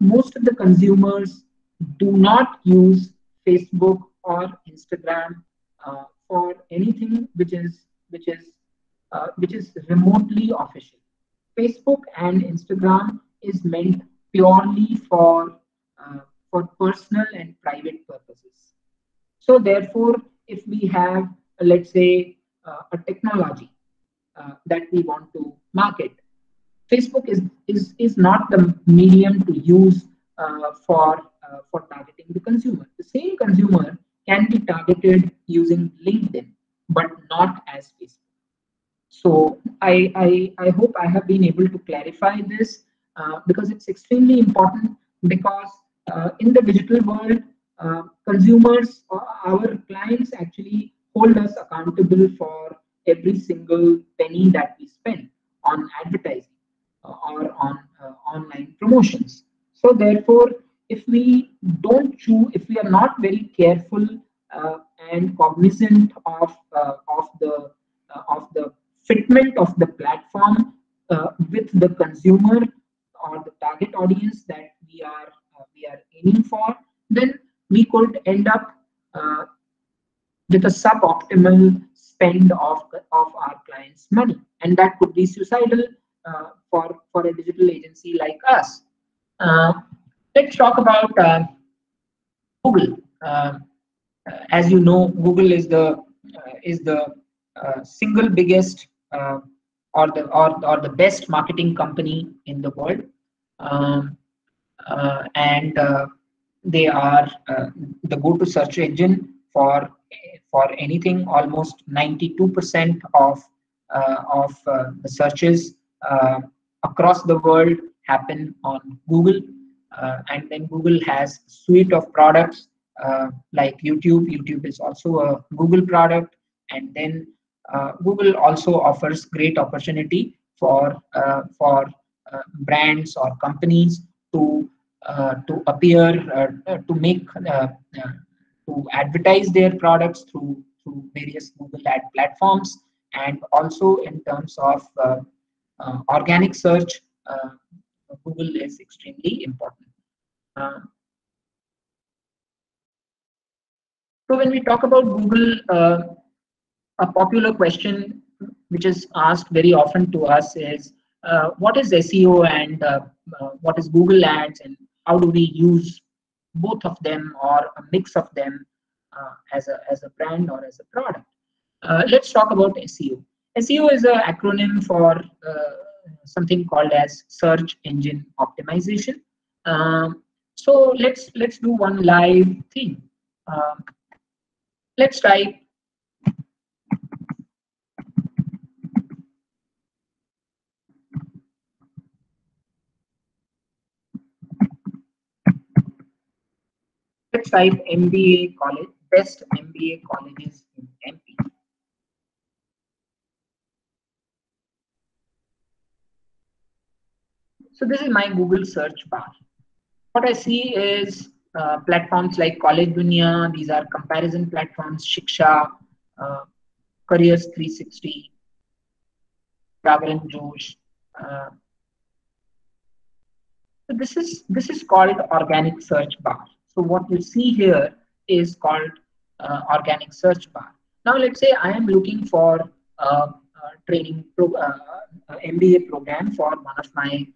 most of the consumers do not use Facebook or Instagram for anything which is remotely official. Facebook and Instagram is meant purely uh, for personal and private purposes. So therefore, if we have, let's say, a technology that we want to market, Facebook is not the medium to use for targeting the consumer. The same consumer can be targeted using LinkedIn, but not as Facebook. So I hope I have been able to clarify this because it's extremely important because in the digital world, consumers or our clients actually hold us accountable for every single penny that we spend on advertising or on online promotions. So therefore, if we are not very careful uh, and cognizant of the fitment of the platform with the consumer or the target audience that we are aiming for, then we could end up uh, with a suboptimal spend of our clients' money, and that could be suicidal for a digital agency like us. Uh, let's talk about Google. As you know, Google is the single biggest or the best marketing company in the world, um, and they are the go-to search engine for anything. Almost 92% of the searches uh, across the world happen on Google, and then Google has a suite of products like YouTube. YouTube is also a Google product, and then Google also offers great opportunity for brands or companies to appear to make to advertise their products through various Google ad platforms, and also in terms of organic search, Google is extremely important. Uh, so when we talk about Google, a popular question which is asked very often to us is what is SEO and what is Google Ads, and how do we use both of them or a mix of them as a brand or as a product. Let's talk about SEO. SEO is an acronym for something called as search engine optimization. So let's do one live thing. Um, let's type MBA college, best MBA colleges in MP. So this is my Google search bar. What I see is platforms like College Dunia. These are comparison platforms. Shiksha, Careers 360, Jaagran Josh. So this is called organic search bar. So what you see here is called organic search bar. Now let's say I am looking for MBA program for one of my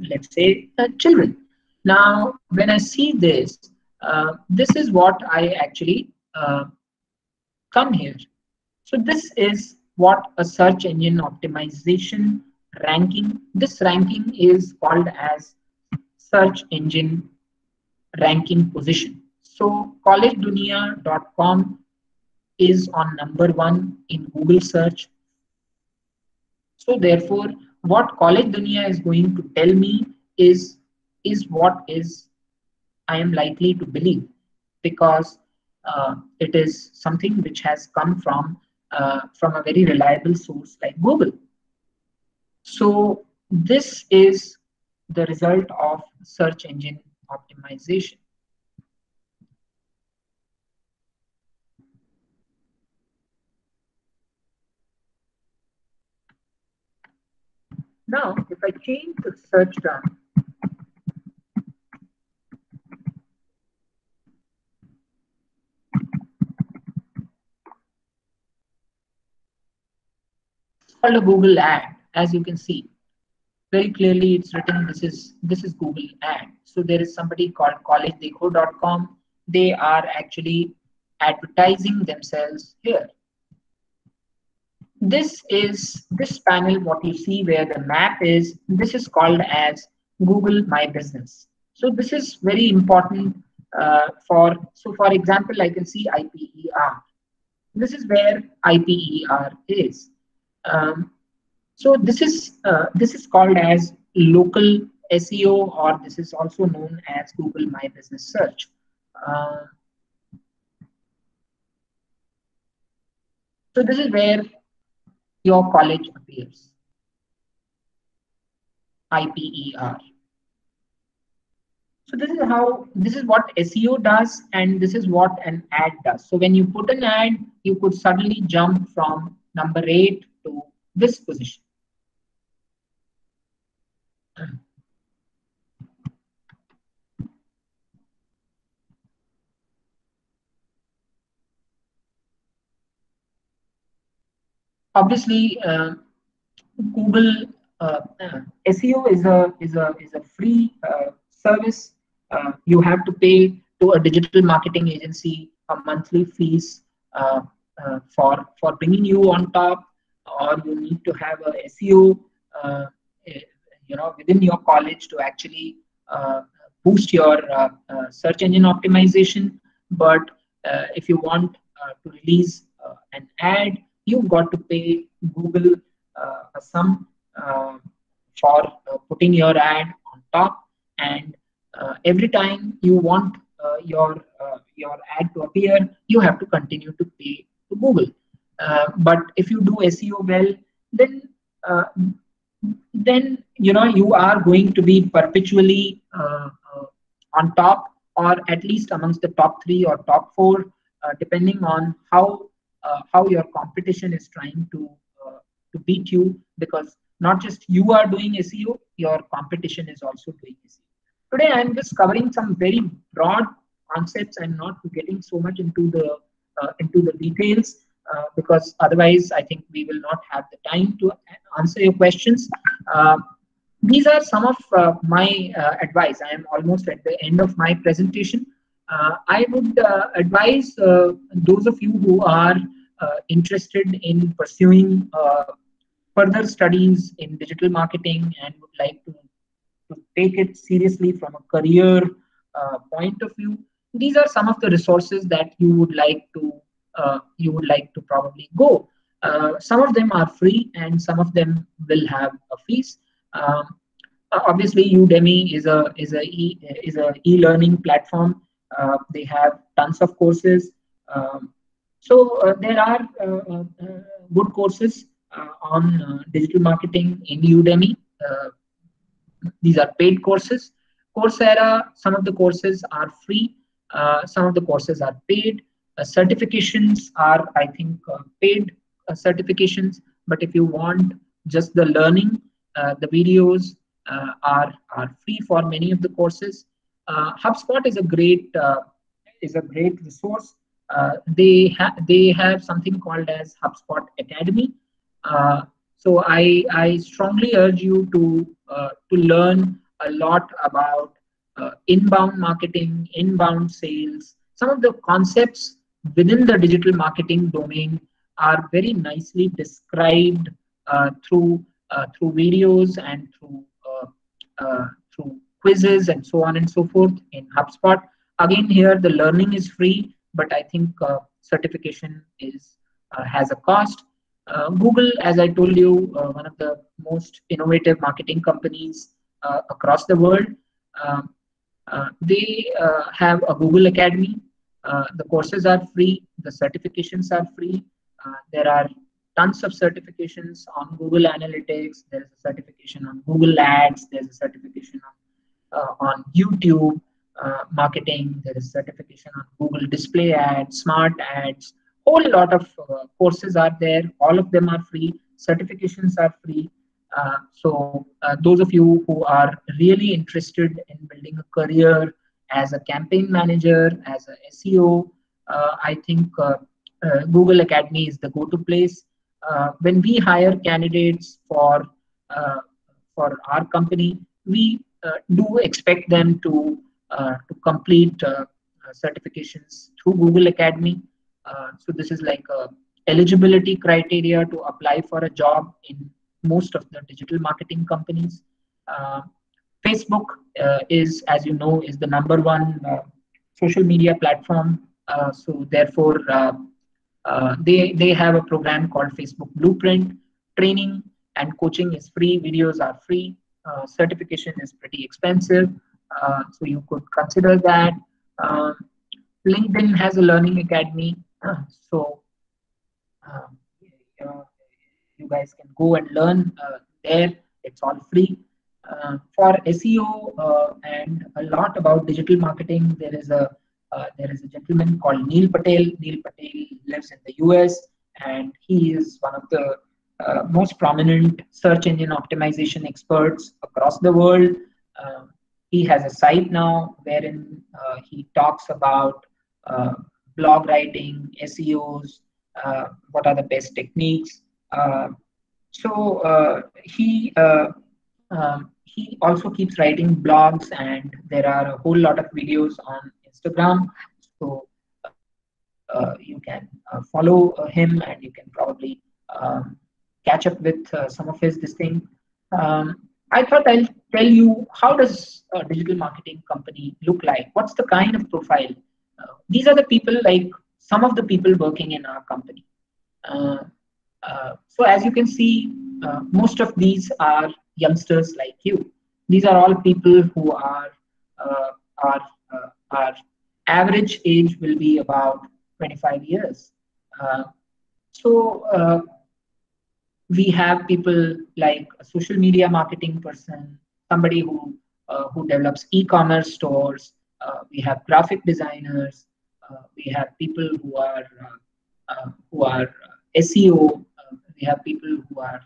let's say children. Now when I see this, this is what I actually come here. So this is what a search engine optimization ranking. This ranking is called as search engine ranking position. So collegedunia.com is on number 1 in Google search. So therefore, what College Dunia is going to tell me is what is I am likely to believe, because it is something which has come from a very reliable source like Google. So this is the result of search engine optimization. Now, if I change the search term, it's called a Google ad, as you can see. Very clearly it's written this is Google ad. So there is somebody called collegedekho.com. They are actually advertising themselves here. This panel, what you see where the map is, this is called as Google My Business. So this is very important for example, I can see IPER. This is where IPER is. So this is called as local SEO, or this is also known as Google My Business Search. So this is where your college appears, IPER. So this is what SEO does, and this is what an ad does. So when you put an ad, you could suddenly jump from number 8 to this position. Obviously, Google SEO is a free service. You have to pay to a digital marketing agency a monthly fees for bringing you on top, or you need to have a SEO within your college to actually boost your search engine optimization. But if you want to release an ad, you've got to pay Google a sum for putting your ad on top, and every time you want your ad to appear, you have to continue to pay to Google. But if you do SEO well, then you are going to be perpetually on top, or at least amongst the top 3 or top 4, depending on how your competition is trying to beat you, because not just you are doing SEO, your competition is also doing SEO. Today I'm just covering some very broad concepts. I'm not getting so much into the details, because otherwise I think we will not have the time to answer your questions. These are some of my advice. I am almost at the end of my presentation. I would advise those of you who are interested in pursuing further studies in digital marketing and would like to take it seriously from a career point of view. These are some of the resources that you would like to probably go. Some of them are free, and some of them will have a fees. Obviously, Udemy is a e-learning platform. They have tons of courses. So there are good courses on digital marketing in Udemy. These are paid courses. Coursera, some of the courses are free. Some of the courses are paid. Certifications are, I think, paid certifications. But if you want just the learning, the videos are free for many of the courses. HubSpot is a great resource. They have something called as HubSpot Academy. So I strongly urge you to learn a lot about inbound marketing, inbound sales. Some of the concepts within the digital marketing domain are very nicely described through videos and through quizzes and so on and so forth in HubSpot. Again, here the learning is free, but I think certification is has a cost. Google, as I told you, one of the most innovative marketing companies across the world. Um, they have a Google Academy. The courses are free. The certifications are free. There are tons of certifications on Google Analytics. There is a certification on Google Ads. There's a certification on YouTube marketing. There is certification on Google Display Ads, Smart Ads. Whole lot of courses are there. All of them are free. Certifications are free. So those of you who are really interested in building a career as a campaign manager, as a SEO, I think Google Academy is the go-to place. When we hire candidates uh, for our company, we do expect them to complete certifications through Google Academy. So this is like a eligibility criteria to apply for a job in most of the digital marketing companies. Uh, Facebook is, as you know, is the number one social media platform. So therefore, they have a program called Facebook Blueprint. Training and coaching is free. Videos are free. Certification is pretty expensive, so you could consider that. Um, LinkedIn has a learning academy, so um, uh, you guys can go and learn there. It's all free. For SEO and a lot about digital marketing, there is a gentleman called Neil Patel. Neil Patel lives in the US, and he is one of the most prominent search engine optimization experts across the world. Um, he has a site now wherein he talks about uh, blog writing, SEOs, what are the best techniques. Uh, so he also keeps writing blogs, and there are a whole lot of videos on Instagram. So you can follow him, and you can probably um, catch up with some of his this thing. I thought I'll tell you, how does a digital marketing company look like? What's the kind of profile? These are the people, like some of the people working in our company. Uh, so as you can see, most of these are youngsters like you. These are all people who uh, are our average age will be about 25 years. Uh, so we have people like a social media marketing person, somebody who develops e-commerce stores. We have graphic designers. We have people who are SEO. We have people who are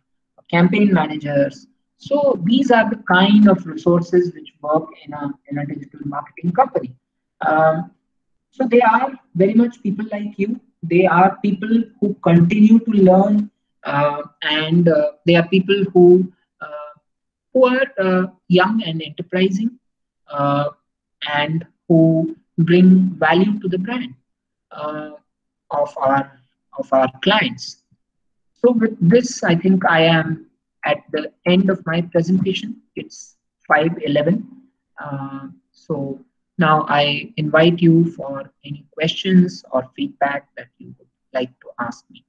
campaign managers. So these are the kind of resources which work in a digital marketing company. Um, so they are very much people like you. They are people who continue to learn, and they are people who are young and enterprising, uh, and who bring value to the brand uh, of our clients. So with this, I think I am at the end of my presentation. It's 5:11. So now I invite you for any questions or feedback that you would like to ask me.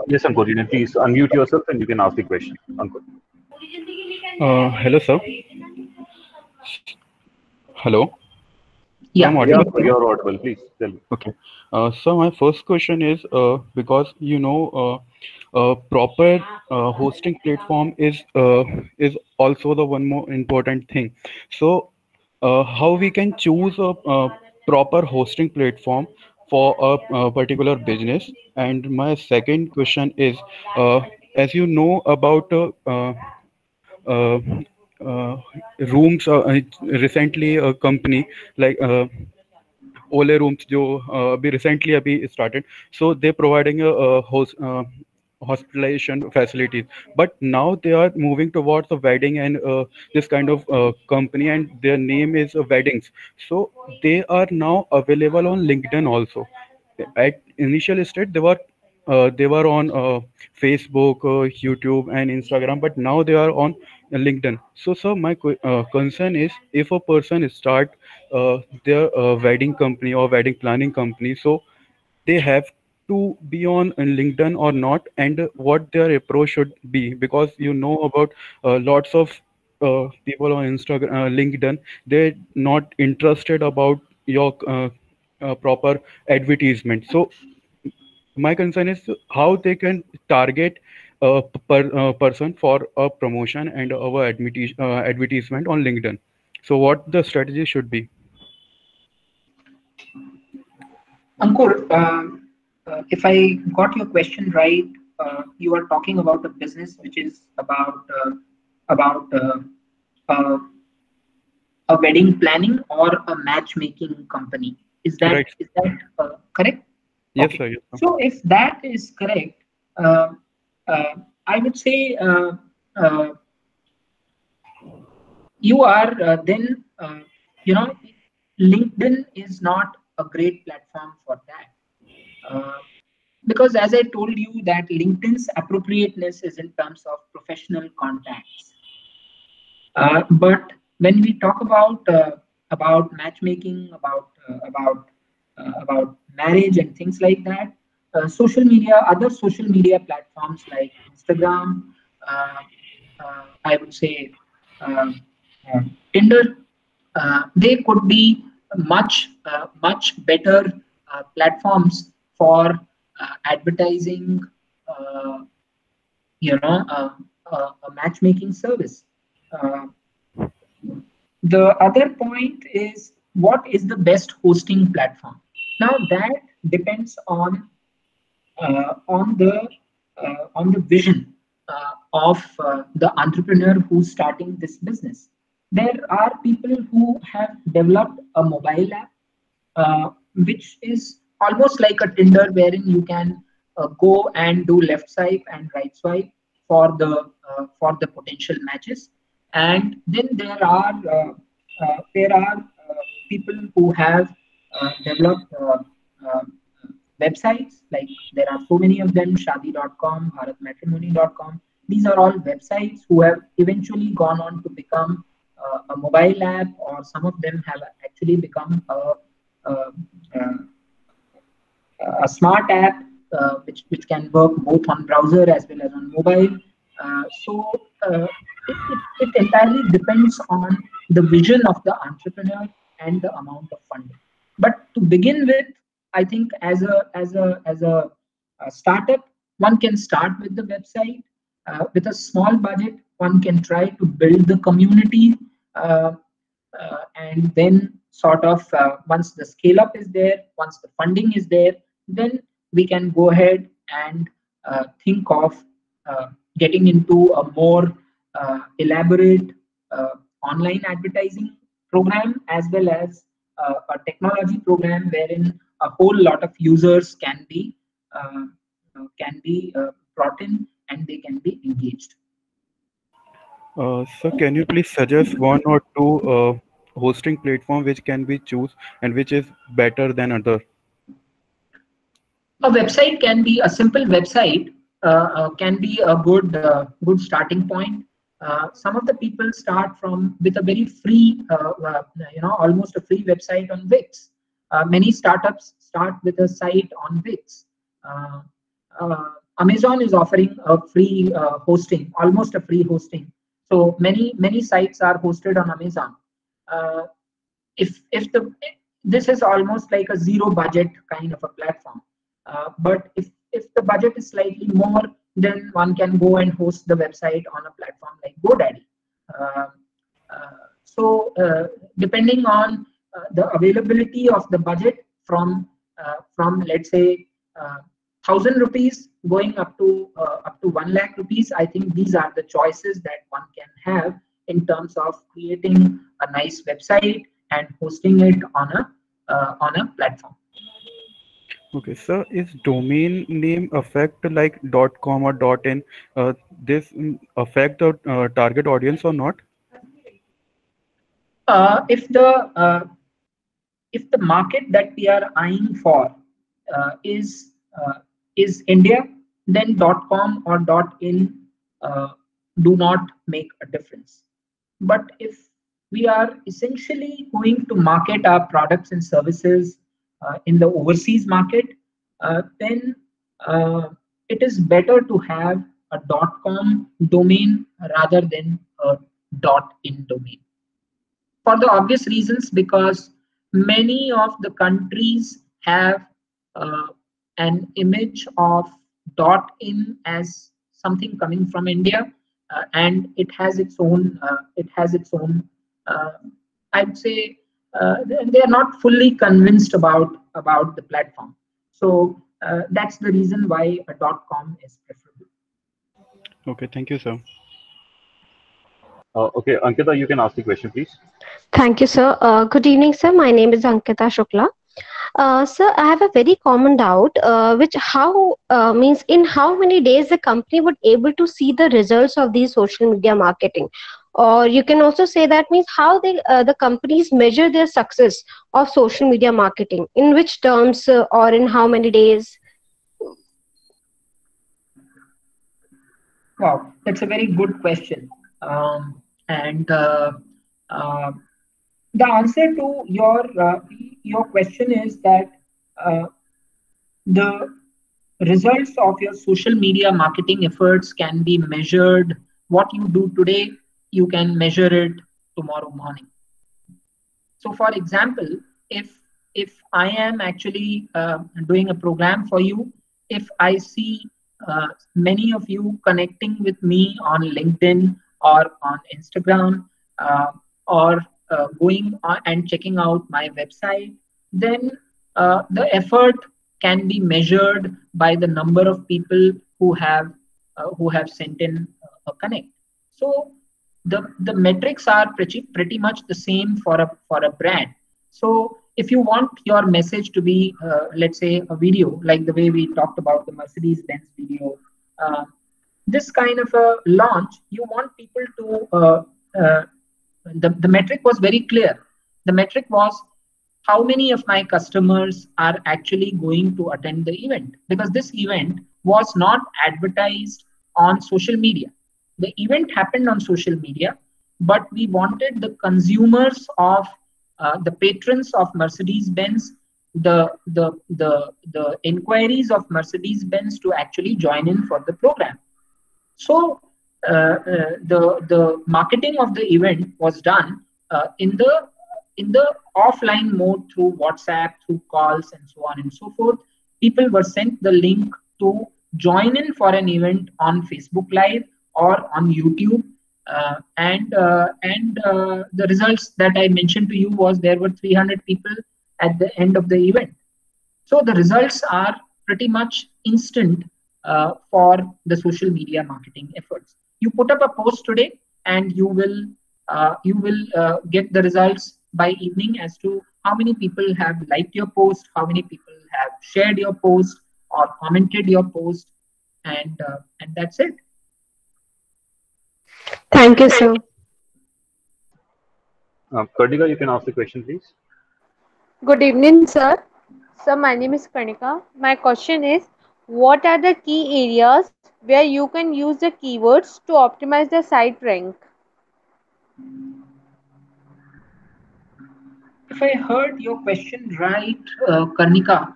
Yes, Ankur, you can please unmute yourself and you can ask the question. Ankur. Hello, sir. Hello. Yeah, I'm Yeah, audible. Ankur, you're audible. Please tell me. Okay. So my first question is because proper hosting platform is also the one more important thing. So how we can choose a proper hosting platform for a particular business? And my second question is, as you know about uh, uh, rooms, recently a company like ओले rooms जो अभी recently अभी started, so they providing hospitalization facilities, but now they are moving towards the wedding and this kind of company, and their name is weddings. So they are now available on LinkedIn also. At initial stage they were on Facebook, YouTube and Instagram, but now they are on LinkedIn. So sir, my concern is, if a person start their wedding company or wedding planning company, so they have to be on LinkedIn or not, and what their approach should be, because you know about lots of people on Instagram, LinkedIn, they're not interested about your proper advertisement. So my concern is how they can target a person for a promotion and our advertisement on LinkedIn. So what the strategy should be? Ankur, if I got your question right, you are talking about a business which is about uh, a wedding planning or a matchmaking company. Is that Right. correct? Yes, Okay. sir. Yes, sir. So if that is correct, uh, I would say uh, you are then LinkedIn is not a great platform for that. Because as I told you that LinkedIn's appropriateness is in terms of professional contacts. But when we talk about matchmaking, about marriage and things like that, other social media platforms like Instagram, uh, I would say uh, Tinder, they could be much better platforms for advertising, uh, a matchmaking service. Uh, the other point is, what is the best hosting platform? Now that depends on the vision of the entrepreneur who's starting this business. There are people who have developed a mobile app, which is almost like a Tinder, wherein you can go and do left swipe and right swipe for the potential matches. And then there are people who have developed websites, like there are so many of them: shadi.com, bharatmatrimony.com. These are all websites who have eventually gone on to become a mobile app, or some of them have actually become uh, uh, a smart app, which can work both on browser as well as on mobile. So it entirely depends on the vision of the entrepreneur and the amount of funding. But to begin with, I think as a startup, one can start with the website. With a small budget, one can try to build the community, uh, and then sort of once the scale up is there, once the funding is there, then we can go ahead and think of getting into a more elaborate online advertising program, as well as a technology program wherein a whole lot of users uh, can be brought in and they can be engaged. So can you please suggest one or two hosting platform which can be choose and which is better than other? A website can be a simple website, can be a good starting point. Some of the people start from with a very free, almost a free website on Wix. Many startups start with a site on Wix. Uh, Amazon is offering a free hosting, almost a free hosting. So many sites are hosted on Amazon. Uh, if the This is almost like a zero budget kind of a platform. But if the budget is slightly more, then one can go and host the website on a platform like GoDaddy. Uh, so depending on the availability of the budget, from let's say 1,000 rupees going up to 1 lakh rupees, I think these are the choices that one can have in terms of creating a nice website and hosting it on a platform. Okay, sir, is domain name affect like .com or .in? This affect the target audience or not? If the market that we are eyeing for uh, is uh, is India, then .com or .in uh, do not make a difference. But if we are essentially going to market our products and services in the overseas market, then uh, it is better to have a .com domain rather than a .in domain, for the obvious reasons, because many of the countries have uh, an image of .in as something coming from India, and it has its own. Uh, I'd say they are not fully convinced about the platform. So that's the reason why a .com is preferable. Okay, thank you, sir. Okay, Ankita, you can ask the question, please. Thank you, sir. Good evening, sir. My name is Ankita Shukla. Sir, I have a very common doubt, which how means in how many days the company would able to see the results of these social media marketing, or you can also say that means how the companies measure their success of social media marketing, in which terms or in how many days. Wow, that's a very good question. And uh, the answer to your question is that uh, the results of your social media marketing efforts can be measured. What you do today, you can measure it tomorrow morning. So, for example, if I am actually doing a program for you, if I see many of you connecting with me on LinkedIn or on Instagram, or going on and checking out my website, then the effort can be measured by the number of people who have sent in a connect. So the metrics are pretty much the same for a brand. So if you want your message to be let's say a video, like the way we talked about the Mercedes Benz video, uh, this kind of a launch, you want people to the metric was very clear. The metric was how many of my customers are actually going to attend the event, because this event was not advertised on social media. The event happened on social media, but we wanted the consumers of the patrons of Mercedes Benz, the inquiries of Mercedes Benz to actually join in for the program. So the marketing of the event was done in the offline mode through WhatsApp, through calls, and so on and so forth. People were sent the link to join in for an event on Facebook Live or on YouTube. The results that I mentioned to you was there were 300 people at the end of the event. So the results are pretty much instant for the social media marketing efforts. You put up a post today, and you will get the results by evening as to how many people have liked your post, how many people have shared your post or commented your post, and that's it. Thank you, sir. Karnika, you can ask the question, please. Good evening, sir. Sir, my name is Karnika. My question is, what are the key areas where you can use the keywords to optimize the site rank? If I heard your question right, Karnika,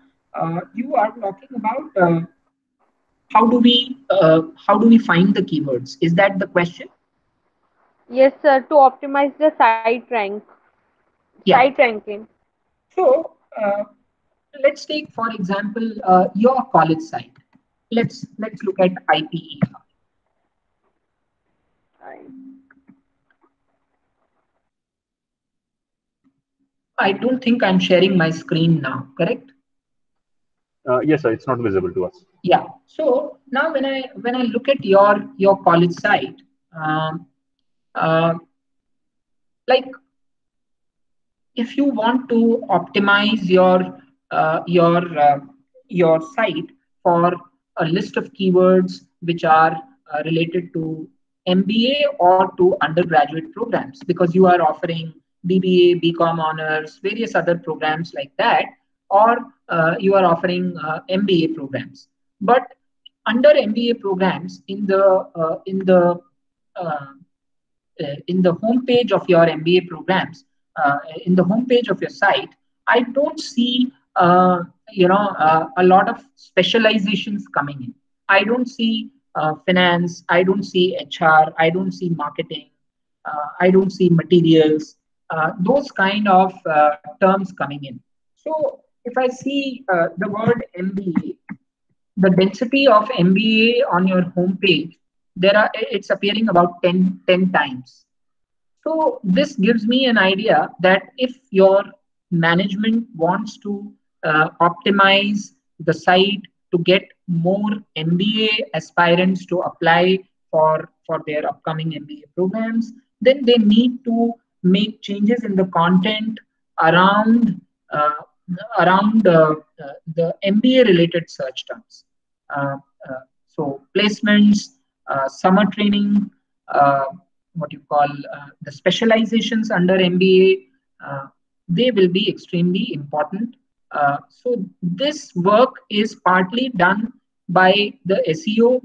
you are talking about how do we find the keywords? Is that the question? Yes, sir, to optimize the Yeah. site ranking. So let's take, for example, your college site. Let's look at IPE. I don't think I'm sharing my screen now, correct? Yes, sir, it's not visible to us. Yeah. So now when I look at your college site, um, uh, like if you want to optimize uh, your uh, your site for a list of keywords which are related to MBA or to undergraduate programs, because you are offering BBA, BCom honors, various other programs like that, or you are offering MBA programs. But under MBA programs, uh, in the homepage of your MBA programs, in the homepage of your site, I don't see a lot of specializations coming in. I don't see finance. I don't see HR. I don't see marketing. I don't see materials. Those kind of terms coming in. So if I see the word MBA, the density of MBA on your homepage, it's appearing about 10 times. So this gives me an idea that if your management wants to optimize the site to get more MBA aspirants to apply for their upcoming MBA programs, then they need to make changes in the content around uh, the MBA related search terms. Uh, so placements, summer training, uh, what you call the specializations under MBA, they will be extremely important. So this work is partly done by the SEO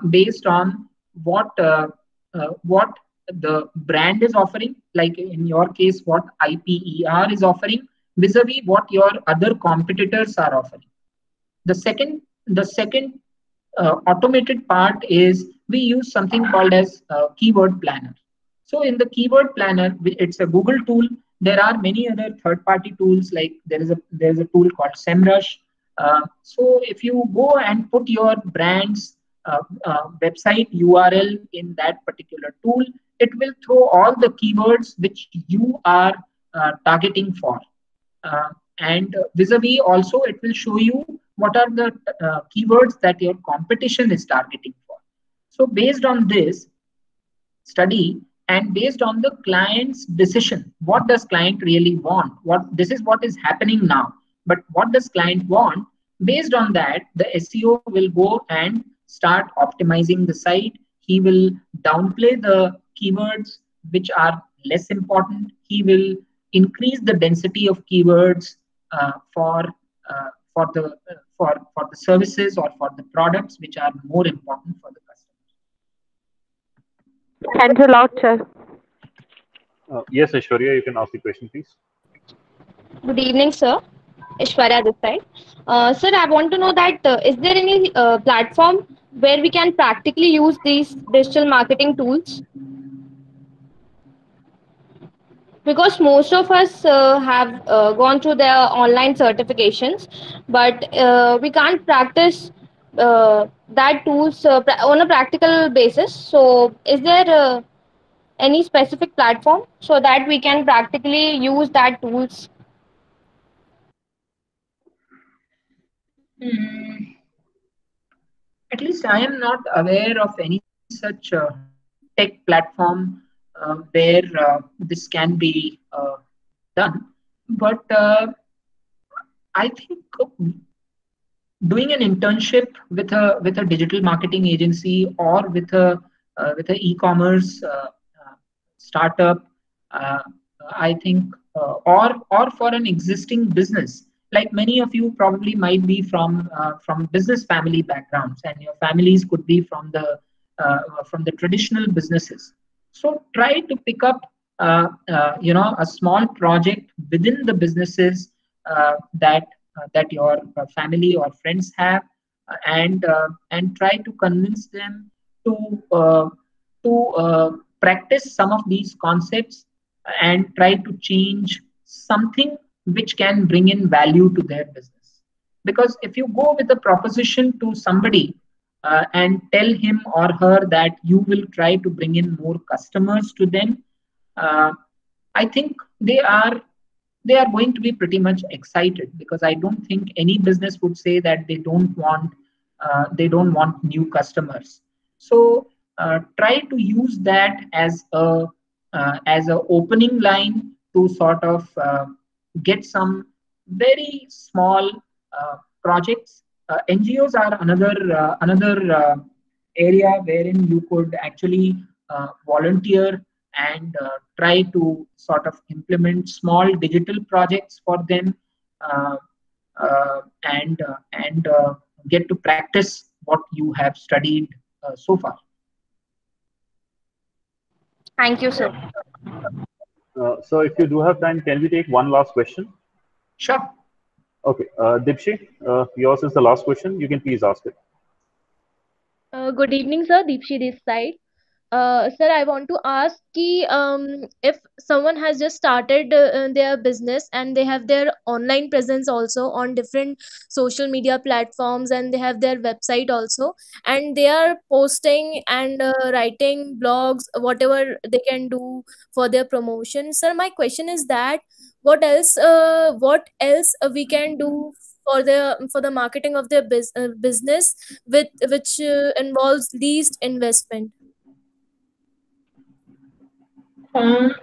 based on what the brand is offering, like in your case, what IPER is offering vis-a-vis what your other competitors are offering. The second automated part is we use something called as keyword planner. So in the keyword planner, it's a Google tool. There are many other third-party tools, like there's a tool called SEMrush. So if you go and put your brand's website URL in that particular tool, it will throw all the keywords which you are targeting for. And vis-a-vis also, it will show you what are the keywords that your competition is targeting for. So based on this study and based on the client's decision, what does client really want? This is what is happening now, but what does client want? Based on that, the SEO will go and start optimizing the site. He will downplay the keywords which are less important. He will increase the density of keywords for the services or for the products which are more important for the customer. Thanks a lot, sir. Yes, Aishwarya, you can ask the question, please. Good evening, sir. Ishwarya this side. Sir, I want to know that is there any platform where we can practically use these digital marketing tools? Because most of us have gone through their online certifications, but we can't practice that tools on a practical basis. So is there any specific platform so that we can practically use that tools? At least I am not aware of any such tech platform where this can be done. But I think doing an internship with a digital marketing agency or with a e-commerce startup, I think, or for an existing business. Like many of you probably might be from business family backgrounds, and your families could be from the traditional businesses. So try to pick up a small project within the businesses that your family or friends have, and try to convince them to practice some of these concepts and try to change something which can bring in value to their business. Because if you go with a proposition to somebody and tell him or her that you will try to bring in more customers to them, I think they are going to be pretty much excited, because I don't think any business would say that they don't want new customers. So try to use that as a opening line to sort of get some very small projects. NGOs are another area wherein you could actually volunteer and try to sort of implement small digital projects for them, uh, and get to practice what you have studied so far. Thank you, sir. So if you do have time, can we take one last question? Sure. Okay, Dipshi, yours is the last question. You can please ask it. Good evening, sir. Deepshi this side. Sir, I want to ask ki, if someone has just started their business and they have their online presence also on different social media platforms, and they have their website also, and they are posting and writing blogs, whatever they can do for their promotion. Sir, my question is that what else we can do for the marketing of their business with which involves least investment. Um,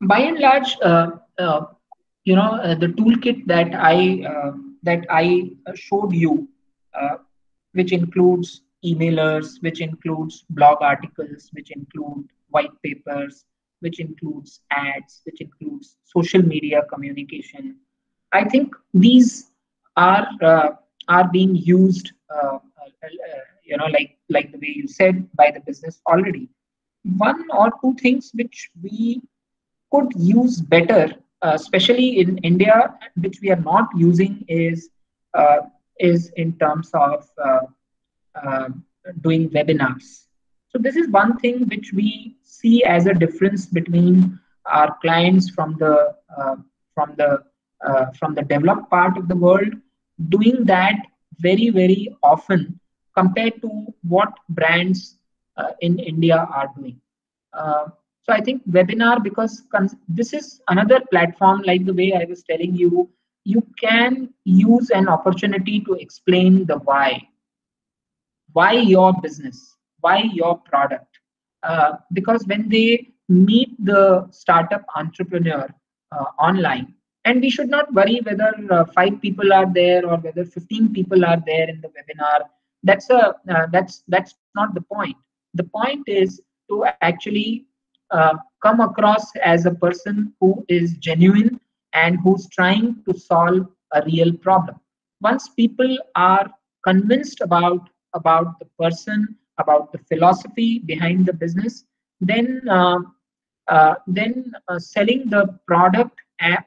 by and large, the toolkit that I showed you, uh, which includes emailers, which includes blog articles, which include white papers, which includes ads, which includes social media communication. I think these are being used, like the way you said, by the business already. One or two things which we could use better, especially in India, which we are not using, uh, is in terms of uh, doing webinars. So this is one thing which we see as a difference between our clients from the from the developed part of the world doing that very often compared to what brands in India are doing. Uh, so I think webinar, because this is another platform, like the way I was telling you, you can use an opportunity to explain the why your business, why your product. Because when they meet the startup entrepreneur online, and we should not worry whether 5 people are there or whether 15 people are there in the webinar. That's not the point. The point is to actually come across as a person who is genuine and who's trying to solve a real problem. Once people are convinced about the person, about the philosophy behind the business, then selling the product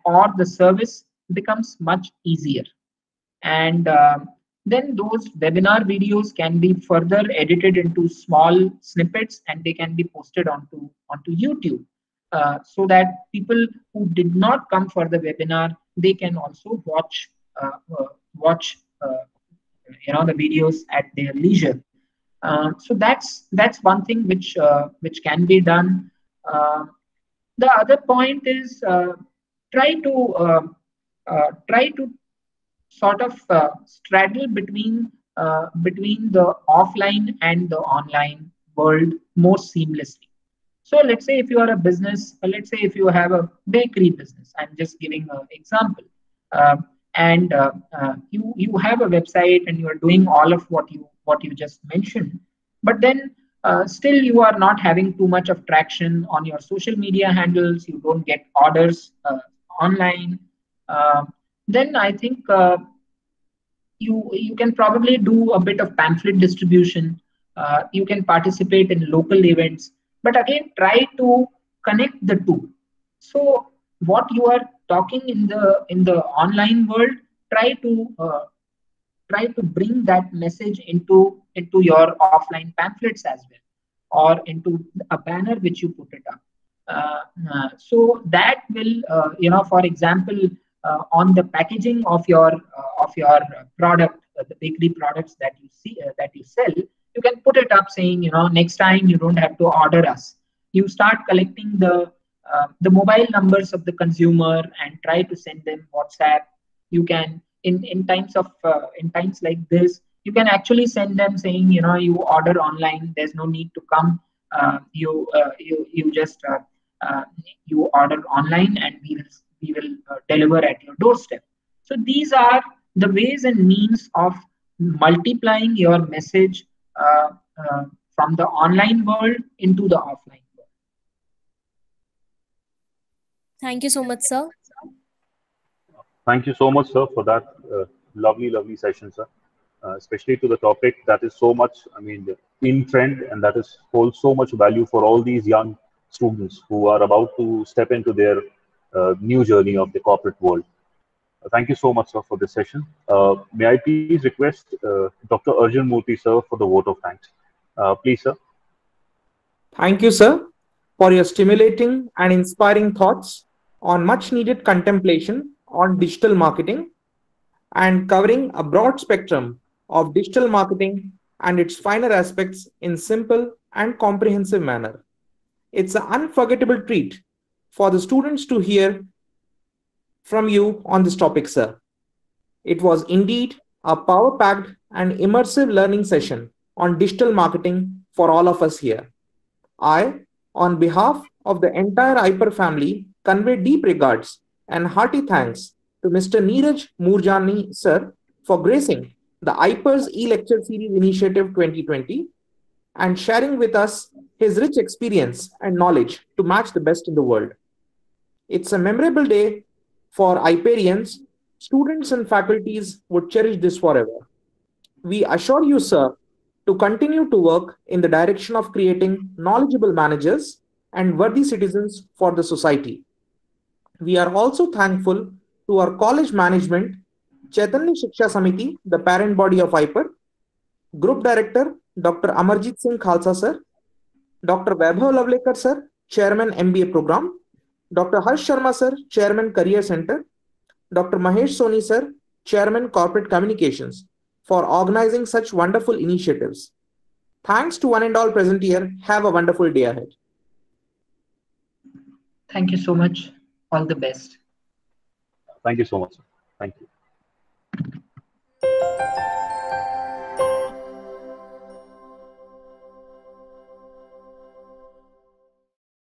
or the service becomes much easier. And then those webinar videos can be further edited into small snippets, and they can be posted onto YouTube, so that people who did not come for the webinar, they can also watch the videos at their leisure. So that's one thing which can be done. Uh, the other point is try to sort of straddle between the offline and the online world more seamlessly. So let's say if you are a business, let's say if you have a bakery business, I'm just giving an example, uh, and you have a website and you are doing all of what you just mentioned, but then still you are not having too much of traction on your social media handles. You don't get orders online. Uh, then I think you can probably do a bit of pamphlet distribution. You can participate in local events, but again, try to connect the two. So what you are talking in the online world, try to bring that message into your offline pamphlets as well, or into a banner which you put it up. So that will, for example, on the packaging of your product, the bakery products that you sell, you can put it up saying, next time you don't have to order us. You start collecting the mobile numbers of the consumer and try to send them WhatsApp. You can, in times like this, you can actually send them saying, you order online. There's no need to come. You just you order online and we will deliver at your doorstep. So these are the ways and means of multiplying your message from the online world into the offline world. Thank you so much, sir. Thank you so much, sir, for that lovely session, sir. Especially to the topic that is so much, I mean, in trend, and that is holds so much value for all these young students who are about to step into their new journey of the corporate world. Thank you so much, sir, for this session. May I please request Dr. Arjun Murthy, sir, for the vote of thanks. Please, sir. Thank you, sir, for your stimulating and inspiring thoughts on much needed contemplation on digital marketing and covering a broad spectrum of digital marketing and its finer aspects in simple and comprehensive manner. It's an unforgettable treat for the students to hear from you on this topic, sir. It was indeed a power-packed and immersive learning session on digital marketing for all of us here. I, on behalf of the entire Hyper family, convey deep regards and hearty thanks to Mr. Neeraj Moorjani, sir, for gracing the Hyper's e-lecture series initiative 2020 and sharing with us his rich experience and knowledge to match the best in the world. It's a memorable day for Hyperians. Students and faculties would cherish this forever. We assure you, sir, to continue to work in the direction of creating knowledgeable managers and worthy citizens for the society. We are also thankful to our college management, Chaitanya Shiksha Samiti, the parent body of Hyper, Group Director, Dr. Amarjit Singh Khalsa, sir, Dr. Vaibhav Lavlekar, sir, Chairman MBA Program, Dr. Harsh Sharma, sir, Chairman Career Center, Dr. Mahesh Soni, sir, Chairman Corporate Communications, for organizing such wonderful initiatives. Thanks to one and all present here. Have a wonderful day ahead. Thank you so much. All the best. Thank you so much, sir. Thank you.